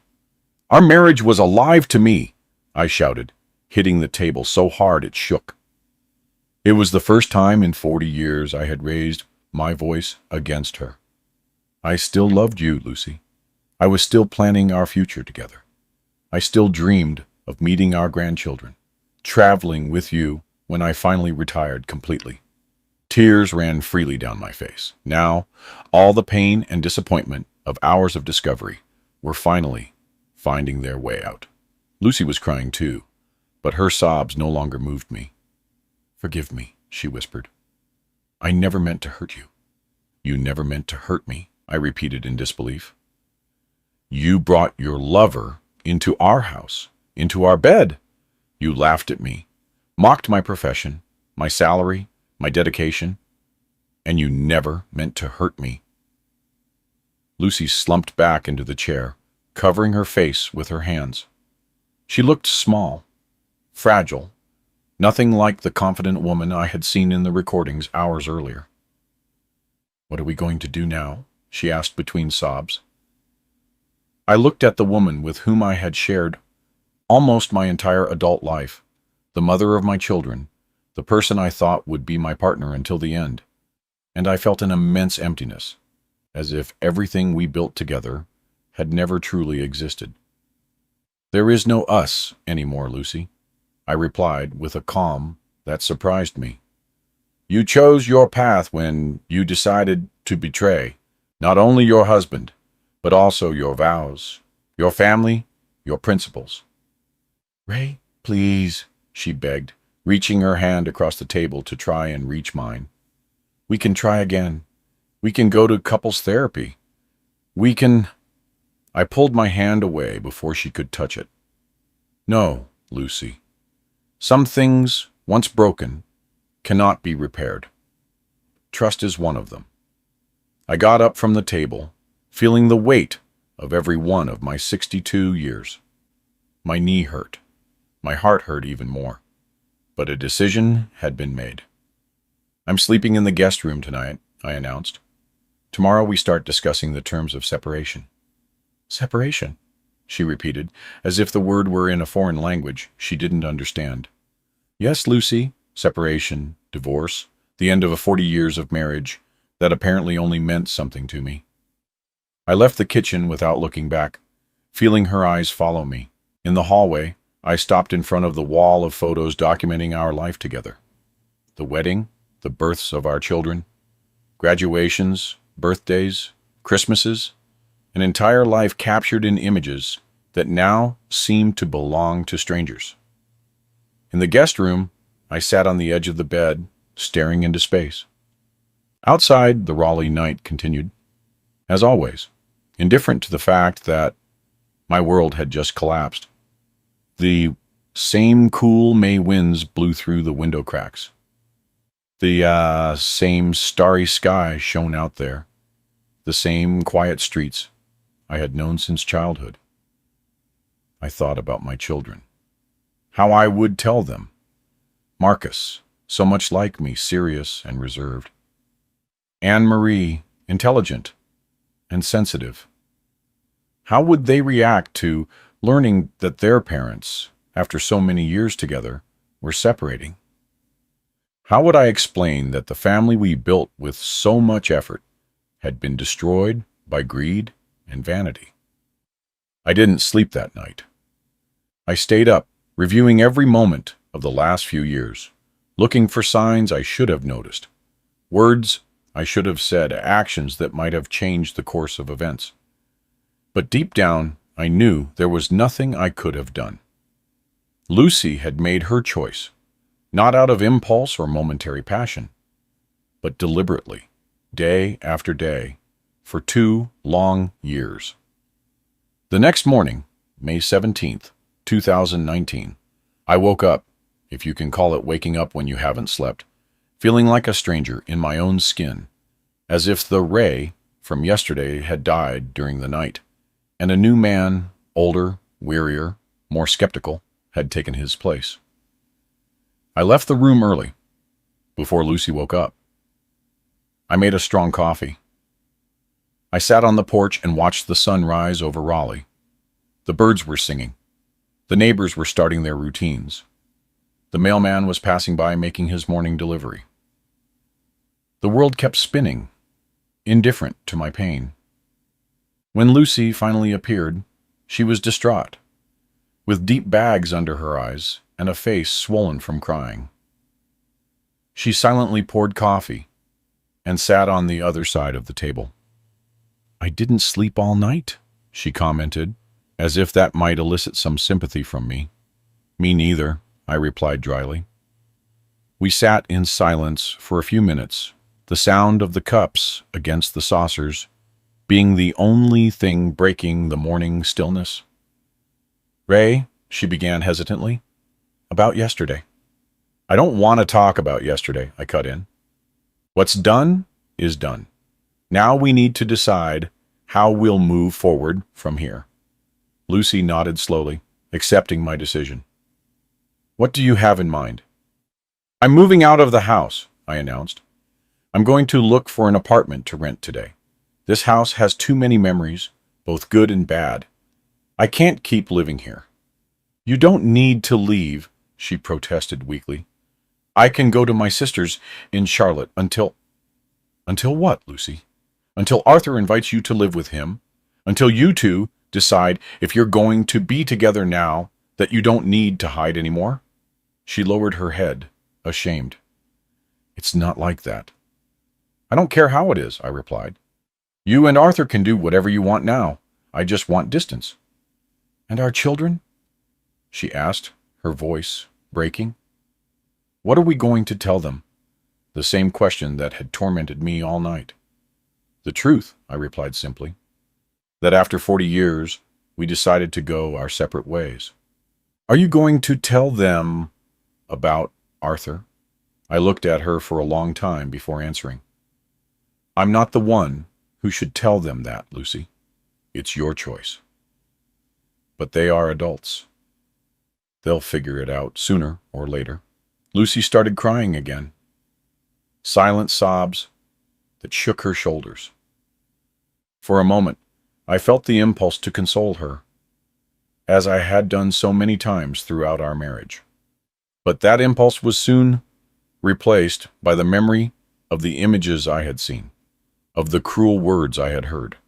"Our marriage was alive to me," I shouted, hitting the table so hard it shook. It was the first time in 40 years I had raised my voice against her. "I still loved you, Lucy. I was still planning our future together. I still dreamed of meeting our grandchildren, traveling with you when I finally retired completely." Tears ran freely down my face. Now, all the pain and disappointment of hours of discovery were finally finding their way out. Lucy was crying too, but her sobs no longer moved me. "Forgive me," she whispered. "I never meant to hurt you." "You never meant to hurt me," I repeated in disbelief. "You brought your lover into our house, into our bed. You laughed at me, mocked my profession, my salary, my dedication, and you never meant to hurt me." Lucy slumped back into the chair, covering her face with her hands. She looked small, fragile, nothing like the confident woman I had seen in the recordings hours earlier. "What are we going to do now?" she asked between sobs. I looked at the woman with whom I had shared almost my entire adult life, the mother of my children, the person I thought would be my partner until the end, and I felt an immense emptiness, as if everything we built together had never truly existed. "There is no us anymore, Lucy," I replied with a calm that surprised me. "You chose your path when you decided to betray not only your husband, but also your vows, your family, your principles." "Ray, please," she begged, reaching her hand across the table to try and reach mine. "We can try again. We can go to couples therapy. We can—" I pulled my hand away before she could touch it. "No, Lucy. Some things, once broken, cannot be repaired. Trust is one of them." I got up from the table, feeling the weight of every one of my 62 years. My knee hurt. My heart hurt even more. But a decision had been made. "I'm sleeping in the guest room tonight," I announced. "Tomorrow we start discussing the terms of separation." "Separation?" she repeated, as if the word were in a foreign language she didn't understand. "Yes, Lucy, separation, divorce, the end of 40 years of marriage that apparently only meant something to me." I left the kitchen without looking back, feeling her eyes follow me. In the hallway, I stopped in front of the wall of photos documenting our life together. The wedding, the births of our children, graduations, birthdays, Christmases, an entire life captured in images that now seemed to belong to strangers. In the guest room, I sat on the edge of the bed, staring into space. Outside, the Raleigh night continued, as always, indifferent to the fact that my world had just collapsed. The same cool May winds blew through the window cracks. The same starry sky shone out there. The same quiet streets I had known since childhood. I thought about my children. how I would tell them. Marcus, so much like me, serious and reserved. Anne-Marie, intelligent and sensitive. How would they react to learning that their parents, after so many years together, were separating? How would I explain that the family we built with so much effort had been destroyed by greed and vanity? I didn't sleep that night. I stayed up, reviewing every moment of the last few years, looking for signs I should have noticed, words I should have said, actions that might have changed the course of events. But deep down, I knew there was nothing I could have done. Lucy had made her choice, not out of impulse or momentary passion, but deliberately, day after day, for 2 long years. The next morning, May 17th, 2019, I woke up, if you can call it waking up when you haven't slept, feeling like a stranger in my own skin, as if the Ray from yesterday had died during the night, and a new man, older, wearier, more skeptical, had taken his place. I left the room early, before Lucy woke up. I made a strong coffee. I sat on the porch and watched the sun rise over Raleigh. The birds were singing. The neighbors were starting their routines. The mailman was passing by making his morning delivery. The world kept spinning, indifferent to my pain. When Lucy finally appeared, she was distraught, with deep bags under her eyes and a face swollen from crying. She silently poured coffee and sat on the other side of the table. "I didn't sleep all night," she commented, as if that might elicit some sympathy from me. "Me neither," I replied dryly. We sat in silence for a few minutes, the sound of the cups against the saucers being the only thing breaking the morning stillness. "Ray," she began hesitantly, "about yesterday." "I don't want to talk about yesterday," I cut in. "What's done is done. Now we need to decide how we'll move forward from here." Lucy nodded slowly, accepting my decision. "What do you have in mind?" "I'm moving out of the house," I announced. "I'm going to look for an apartment to rent today. This house has too many memories, both good and bad. I can't keep living here." "You don't need to leave," she protested weakly. "I can go to my sister's in Charlotte until—" "Until what, Lucy?" "Until Arthur invites you to live with him. Until you two decide if you're going to be together now that you don't need to hide anymore." She lowered her head, ashamed. "It's not like that." "I don't care how it is," I replied. "You and Arthur can do whatever you want now. I just want distance." "And our children?" she asked, her voice breaking. "What are we going to tell them?" The same question that had tormented me all night. "The truth," I replied simply. "That after 40 years, we decided to go our separate ways." "Are you going to tell them about Arthur?" I looked at her for a long time before answering. "I'm not the one who should tell them that, Lucy. It's your choice. But they are adults. They'll figure it out sooner or later." Lucy started crying again. Silent sobs that shook her shoulders. For a moment, I felt the impulse to console her, as I had done so many times throughout our marriage. But that impulse was soon replaced by the memory of the images I had seen, of the cruel words I had heard.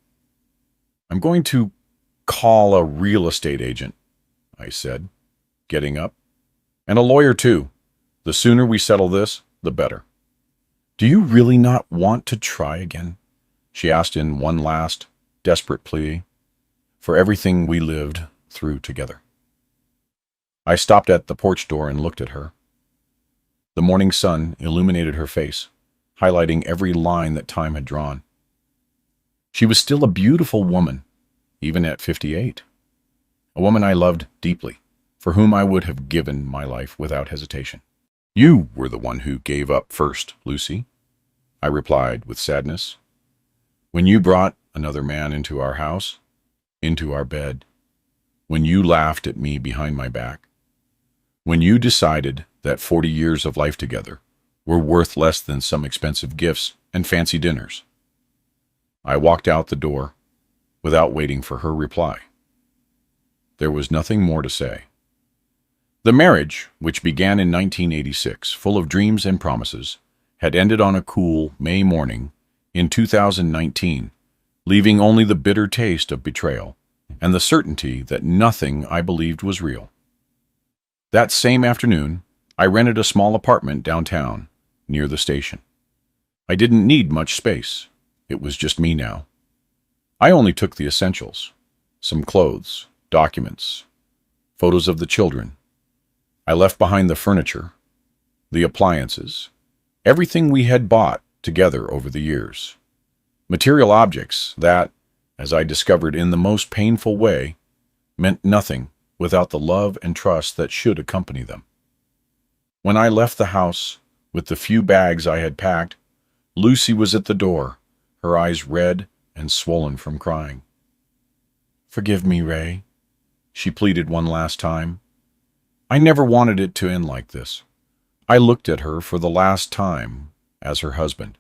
"I'm going to call a real estate agent," I said, getting up. "And a lawyer, too. The sooner we settle this, the better." "Do you really not want to try again?" she asked in one last, desperate plea for everything we lived through together. I stopped at the porch door and looked at her. The morning sun illuminated her face, highlighting every line that time had drawn. She was still a beautiful woman, even at 58. A woman I loved deeply, for whom I would have given my life without hesitation. "You were the one who gave up first, Lucy," I replied with sadness. "When you brought another man into our house, into our bed, when you laughed at me behind my back, When you decided that 40 years of life together were worth less than some expensive gifts and fancy dinners. I walked out the door without waiting for her reply. There was nothing more to say. The marriage, which began in 1986, full of dreams and promises, had ended on a cool May morning in 2019, leaving only the bitter taste of betrayal and the certainty that nothing I believed was real. That same afternoon, I rented a small apartment downtown, near the station. I didn't need much space. It was just me now. I only took the essentials: some clothes, documents, photos of the children. I left behind the furniture, the appliances, everything we had bought together over the years. Material objects that, as I discovered in the most painful way, meant nothing without the love and trust that should accompany them. When I left the house with the few bags I had packed, Lucy was at the door, her eyes red and swollen from crying. "Forgive me, Ray," she pleaded one last time. I never wanted it to end like this. I looked at her for the last time as her husband.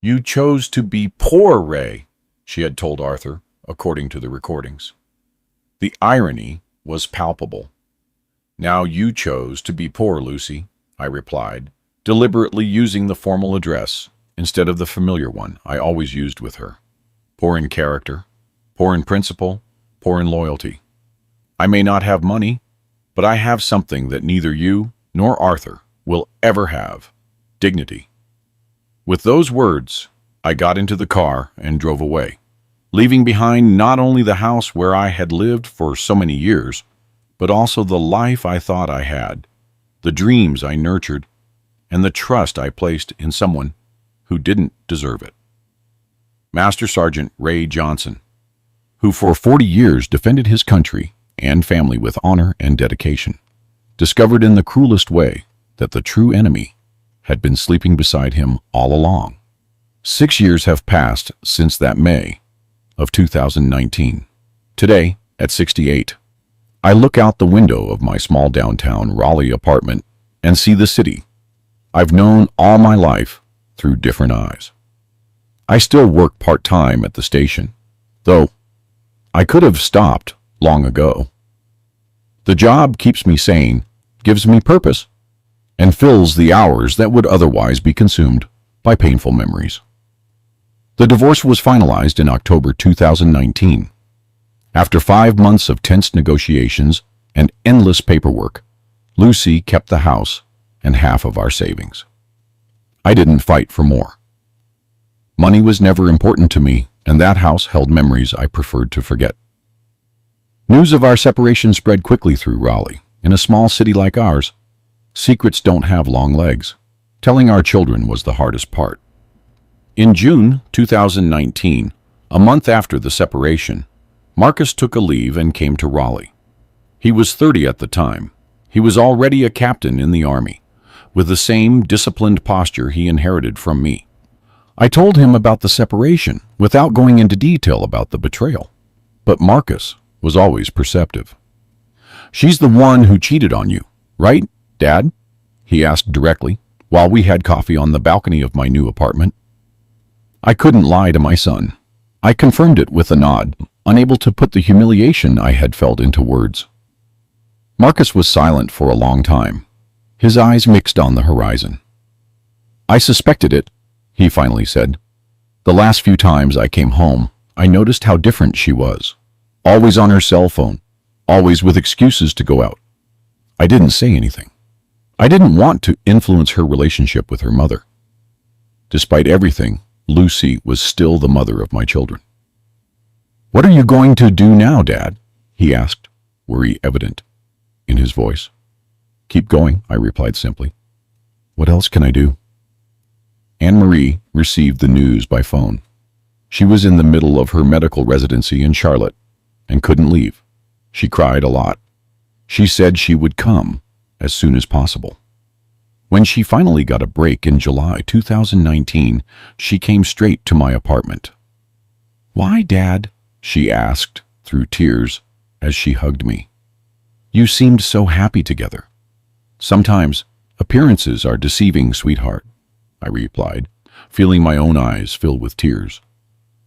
"You chose to be poor, Ray," she had told Arthur, according to the recordings. The irony was palpable. "Now you chose to be poor, Lucy," I replied, deliberately using the formal address instead of the familiar one I always used with her. Poor in character, poor in principle, poor in loyalty. I may not have money, but I have something that neither you nor Arthur will ever have: dignity. With those words, I got into the car and drove away, leaving behind not only the house where I had lived for so many years, but also the life I thought I had, the dreams I nurtured, and the trust I placed in someone who didn't deserve it. Master Sergeant Ray Johnson, who for 40 years defended his country and family with honor and dedication, discovered in the cruelest way that the true enemy had been sleeping beside him all along. 6 years have passed since that May of 2019. Today, at 68, I look out the window of my small downtown Raleigh apartment and see the city I've known all my life through different eyes. I still work part-time at the station, though I could have stopped long ago. The job keeps me sane, gives me purpose, and fills the hours that would otherwise be consumed by painful memories. The divorce was finalized in October 2019. After 5 months of tense negotiations and endless paperwork, Lucy kept the house and half of our savings. I didn't fight for more. Money was never important to me, and that house held memories I preferred to forget. News of our separation spread quickly through Raleigh. In a small city like ours, secrets don't have long legs. Telling our children was the hardest part. In June 2019, a month after the separation, Marcus took a leave and came to Raleigh. He was 30 at the time. He was already a captain in the Army, with the same disciplined posture he inherited from me. I told him about the separation without going into detail about the betrayal, but Marcus was always perceptive. "She's the one who cheated on you, right, Dad?" he asked directly while we had coffee on the balcony of my new apartment. I couldn't lie to my son. I confirmed it with a nod, unable to put the humiliation I had felt into words. Marcus was silent for a long time, his eyes mixed on the horizon. "I suspected it," he finally said. "The last few times I came home, I noticed how different she was. Always on her cell phone, always with excuses to go out. I didn't say anything. I didn't want to influence her relationship with her mother. Despite everything, Lucy was still the mother of my children." "What are you going to do now, Dad?" he asked, worry evident in his voice. "Keep going," I replied simply. "What else can I do?" Anne-Marie received the news by phone. She was in the middle of her medical residency in Charlotte and couldn't leave. She cried a lot. She said she would come as soon as possible. When she finally got a break in July 2019, she came straight to my apartment. "Why, Dad?" she asked through tears as she hugged me. "You seemed so happy together. Sometimes appearances are deceiving, sweetheart, I replied, feeling my own eyes fill with tears.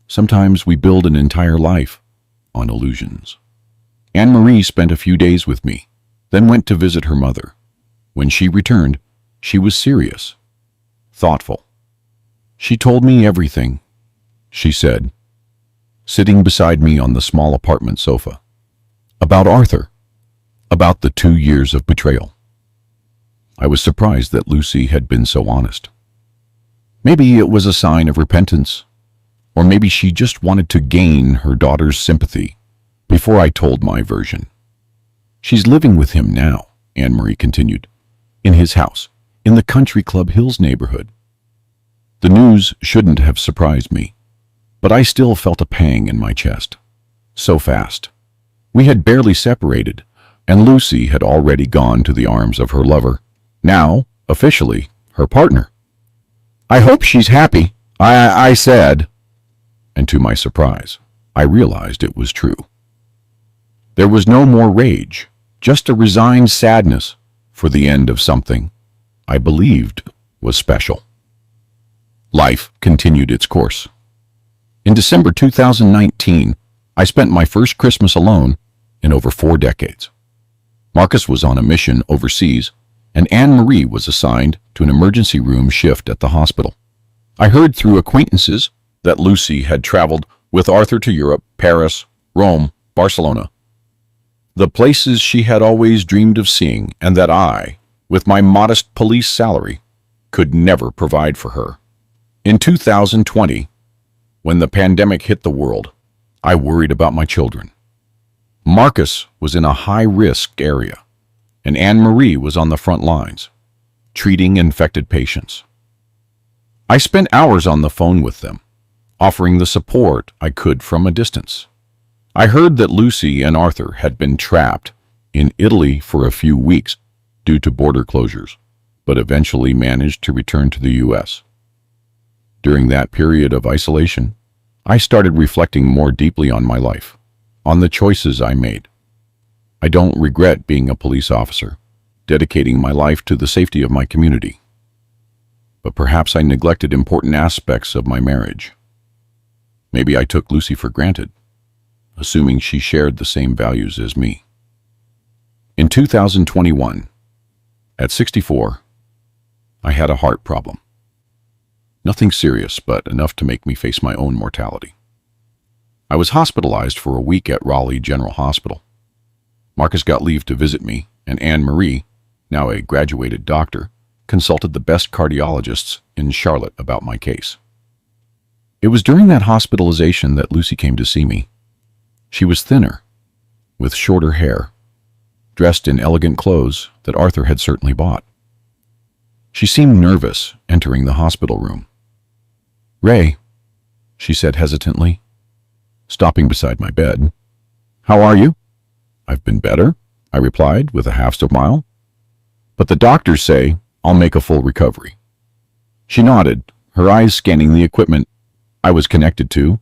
Sometimes we build an entire life on illusions. Anne-Marie spent a few days with me, then went to visit her mother. When she returned, she was serious, thoughtful. She told me everything, she said, sitting beside me on the small apartment sofa. About Arthur, about the 2 years of betrayal. I was surprised that Lucy had been so honest. Maybe it was a sign of repentance, or maybe she just wanted to gain her daughter's sympathy before I told my version. She's living with him now, Anne-Marie continued, in his house, in the Country Club Hills neighborhood. The news shouldn't have surprised me, but I still felt a pang in my chest. So fast. We had barely separated, and Lucy had already gone to the arms of her lover, now, officially, her partner. I hope she's happy, I said, and to my surprise, I realized it was true. There was no more rage, just a resigned sadness for the end of something I believed was special. Life continued its course. In December 2019, I spent my first Christmas alone in over 4 decades. Marcus was on a mission overseas, and Anne-Marie was assigned to an emergency room shift at the hospital. I heard through acquaintances that Lucy had traveled with Arthur to Europe, Paris, Rome, Barcelona, the places she had always dreamed of seeing, and that I, with my modest police salary, could never provide for her. In 2020, when the pandemic hit the world, I worried about my children. Marcus was in a high-risk area, and Anne-Marie was on the front lines, treating infected patients. I spent hours on the phone with them, offering the support I could from a distance. I heard that Lucy and Arthur had been trapped in Italy for a few weeks due to border closures, but eventually managed to return to the U.S. During that period of isolation, I started reflecting more deeply on my life, on the choices I made. I don't regret being a police officer, dedicating my life to the safety of my community. But perhaps I neglected important aspects of my marriage. Maybe I took Lucy for granted, assuming she shared the same values as me. In 2021, at 64, I had a heart problem. Nothing serious, but enough to make me face my own mortality. I was hospitalized for a week at Raleigh General Hospital. Marcus got leave to visit me, and Anne-Marie, now a graduated doctor, consulted the best cardiologists in Charlotte about my case. It was during that hospitalization that Lucy came to see me. She was thinner, with shorter hair, dressed in elegant clothes that Arthur had certainly bought. She seemed nervous entering the hospital room. "Ray," she said hesitantly, stopping beside my bed. "How are you?" "I've been better," I replied with a half smile. "But the doctors say I'll make a full recovery." She nodded, her eyes scanning the equipment I was connected to,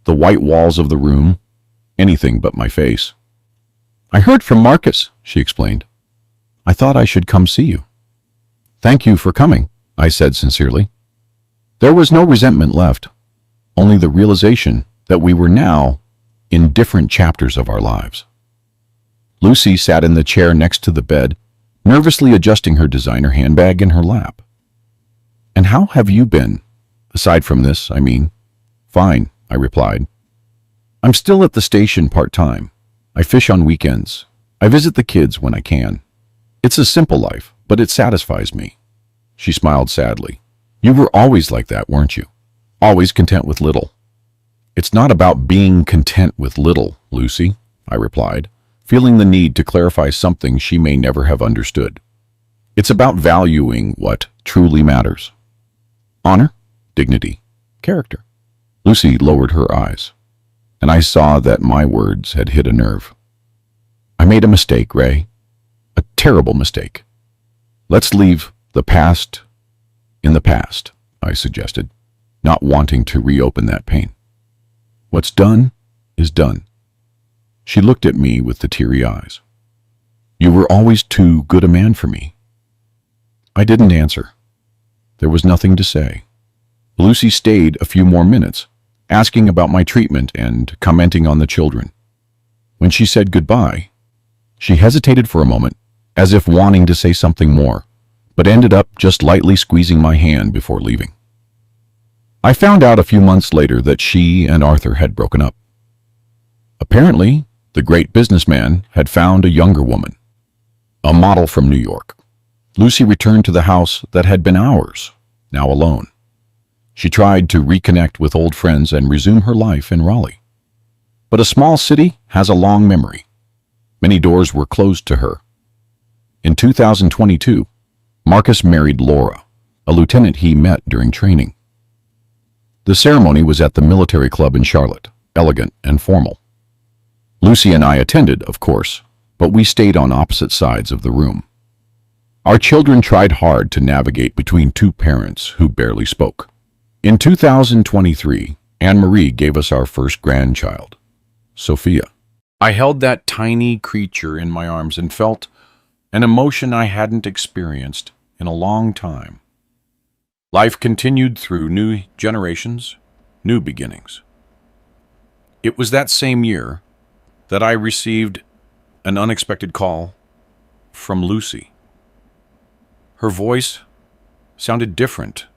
the white walls of the room, anything but my face. "I heard from Marcus," she explained. "I thought I should come see you." "Thank you for coming," I said sincerely. There was no resentment left, only the realization that we were now in different chapters of our lives. Lucy sat in the chair next to the bed, nervously adjusting her designer handbag in her lap. "And how have you been? Aside from this, I mean." "Fine," I replied. "I'm still at the station part-time. I fish on weekends. I visit the kids when I can. It's a simple life, but it satisfies me." She smiled sadly. "You were always like that, weren't you? Always content with little." "It's not about being content with little, Lucy," I replied, feeling the need to clarify something she may never have understood. "It's about valuing what truly matters. Honor, dignity, character." Lucy lowered her eyes, and I saw that my words had hit a nerve. "I made a mistake, Ray. A terrible mistake. Let's leave the past in the past," I suggested, not wanting to reopen that pain. "What's done is done." She looked at me with the teary eyes. "You were always too good a man for me. I didn't answer. There was nothing to say. Lucy stayed a few more minutes, asking about my treatment and commenting on the children. When she said goodbye, she hesitated for a moment, as if wanting to say something more, but ended up just lightly squeezing my hand before leaving. I found out a few months later that she and Arthur had broken up. Apparently, the great businessman had found a younger woman, a model from New York. Lucy returned to the house that had been ours, now alone. She tried to reconnect with old friends and resume her life in Raleigh. But a small city has a long memory. Many doors were closed to her. In 2022, Marcus married Laura, a lieutenant he met during training. The ceremony was at the military club in Charlotte, elegant and formal. Lucy and I attended, of course, but we stayed on opposite sides of the room. Our children tried hard to navigate between two parents who barely spoke. In 2023, Anne-Marie gave us our first grandchild, Sophia. I held that tiny creature in my arms and felt an emotion I hadn't experienced in a long time. Life continued through new generations, new beginnings. It was that same year that I received an unexpected call from Lucy. Her voice sounded different,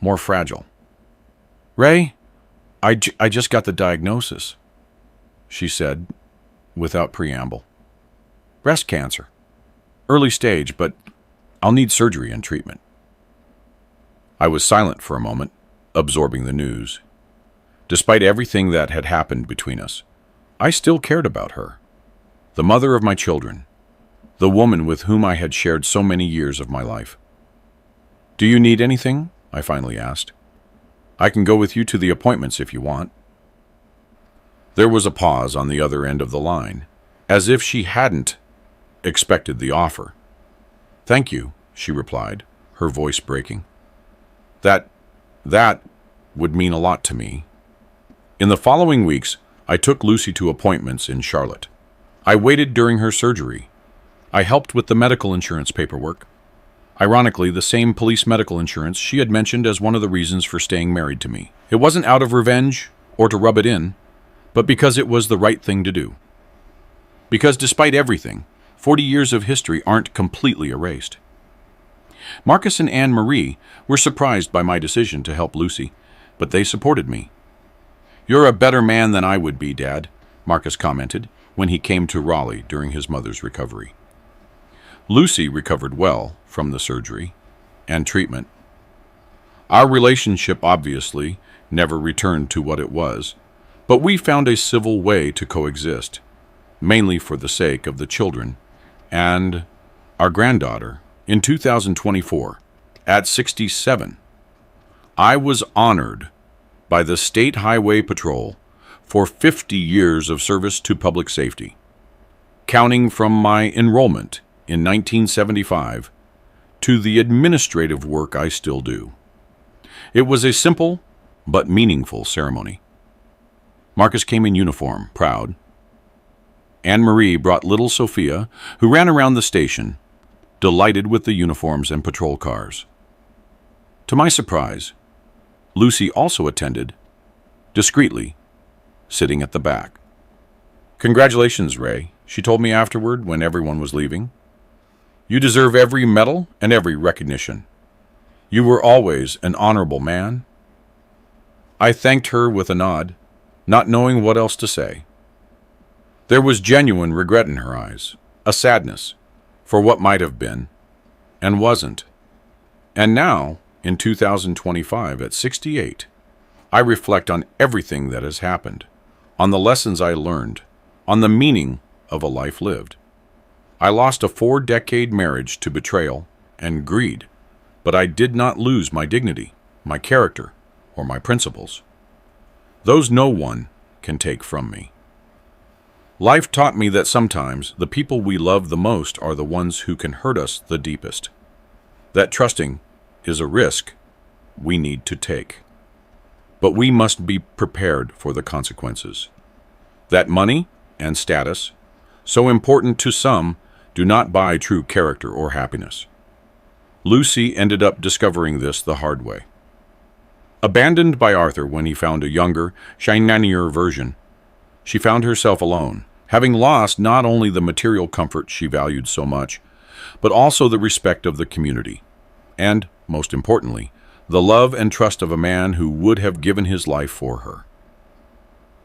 more fragile. "Ray, I just got the diagnosis," she said without preamble. "Breast cancer. Early stage, but I'll need surgery and treatment." I was silent for a moment, absorbing the news. Despite everything that had happened between us, I still cared about her, the mother of my children, the woman with whom I had shared so many years of my life. "Do you need anything?" I finally asked. "I can go with you to the appointments if you want." There was a pause on the other end of the line, as if she hadn't expected the offer. "Thank you," she replied, her voice breaking. That would mean a lot to me." In the following weeks, I took Lucy to appointments in Charlotte. I waited during her surgery. I helped with the medical insurance paperwork. Ironically, the same police medical insurance she had mentioned as one of the reasons for staying married to me. It wasn't out of revenge or to rub it in, but because it was the right thing to do. Because despite everything, 40 years of history aren't completely erased. Marcus and Anne-Marie were surprised by my decision to help Lucy, but they supported me. "You're a better man than I would be, Dad," Marcus commented when he came to Raleigh during his mother's recovery. Lucy recovered well from the surgery and treatment. Our relationship obviously never returned to what it was, but we found a civil way to coexist, mainly for the sake of the children and our granddaughter. In 2024, at 67, I was honored by the State Highway Patrol for 50 years of service to public safety, counting from my enrollment in 1975 to the administrative work I still do. It was a simple but meaningful ceremony. Marcus came in uniform, proud. Anne-Marie brought little Sophia, who ran around the station, delighted with the uniforms and patrol cars. To my surprise, Lucy also attended, discreetly, sitting at the back. "Congratulations, Ray," she told me afterward when everyone was leaving. "You deserve every medal and every recognition. You were always an honorable man." I thanked her with a nod, not knowing what else to say. There was genuine regret in her eyes, a sadness for what might have been and wasn't. And now, in 2025, at 68, I reflect on everything that has happened, on the lessons I learned, on the meaning of a life lived. I lost a 4-decade marriage to betrayal and greed, but I did not lose my dignity, my character, or my principles. Those no one can take from me. Life taught me that sometimes the people we love the most are the ones who can hurt us the deepest. That trusting is a risk we need to take. But we must be prepared for the consequences. That money and status, so important to some, do not buy true character or happiness. Lucy ended up discovering this the hard way. Abandoned by Arthur when he found a younger, shinier version, she found herself alone, having lost not only the material comfort she valued so much, but also the respect of the community, and, most importantly, the love and trust of a man who would have given his life for her.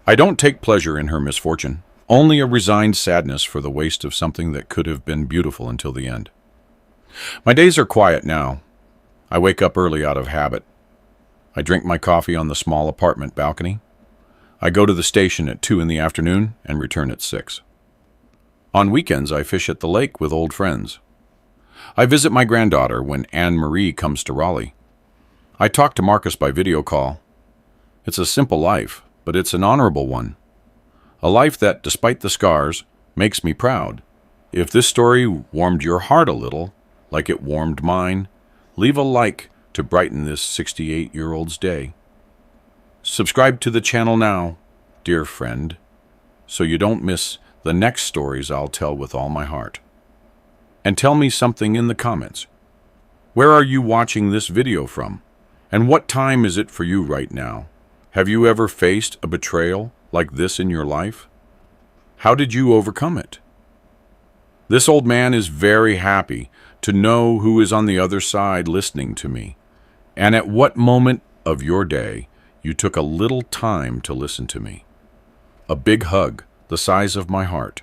I don't take pleasure in her misfortune, only a resigned sadness for the waste of something that could have been beautiful until the end. My days are quiet now. I wake up early out of habit. I drink my coffee on the small apartment balcony. I go to the station at 2 in the afternoon and return at 6. On weekends, I fish at the lake with old friends. I visit my granddaughter when Anne-Marie comes to Raleigh. I talk to Marcus by video call. It's a simple life, but it's an honorable one. A life that, despite the scars, makes me proud. If this story warmed your heart a little, like it warmed mine, leave a like to brighten this 68-year-old's day. Subscribe to the channel now, dear friend, so you don't miss the next stories I'll tell with all my heart. And tell me something in the comments. Where are you watching this video from? And what time is it for you right now? Have you ever faced a betrayal like this in your life? How did you overcome it? This old man is very happy to know who is on the other side listening to me, and at what moment of your day you took a little time to listen to me. A big hug, the size of my heart.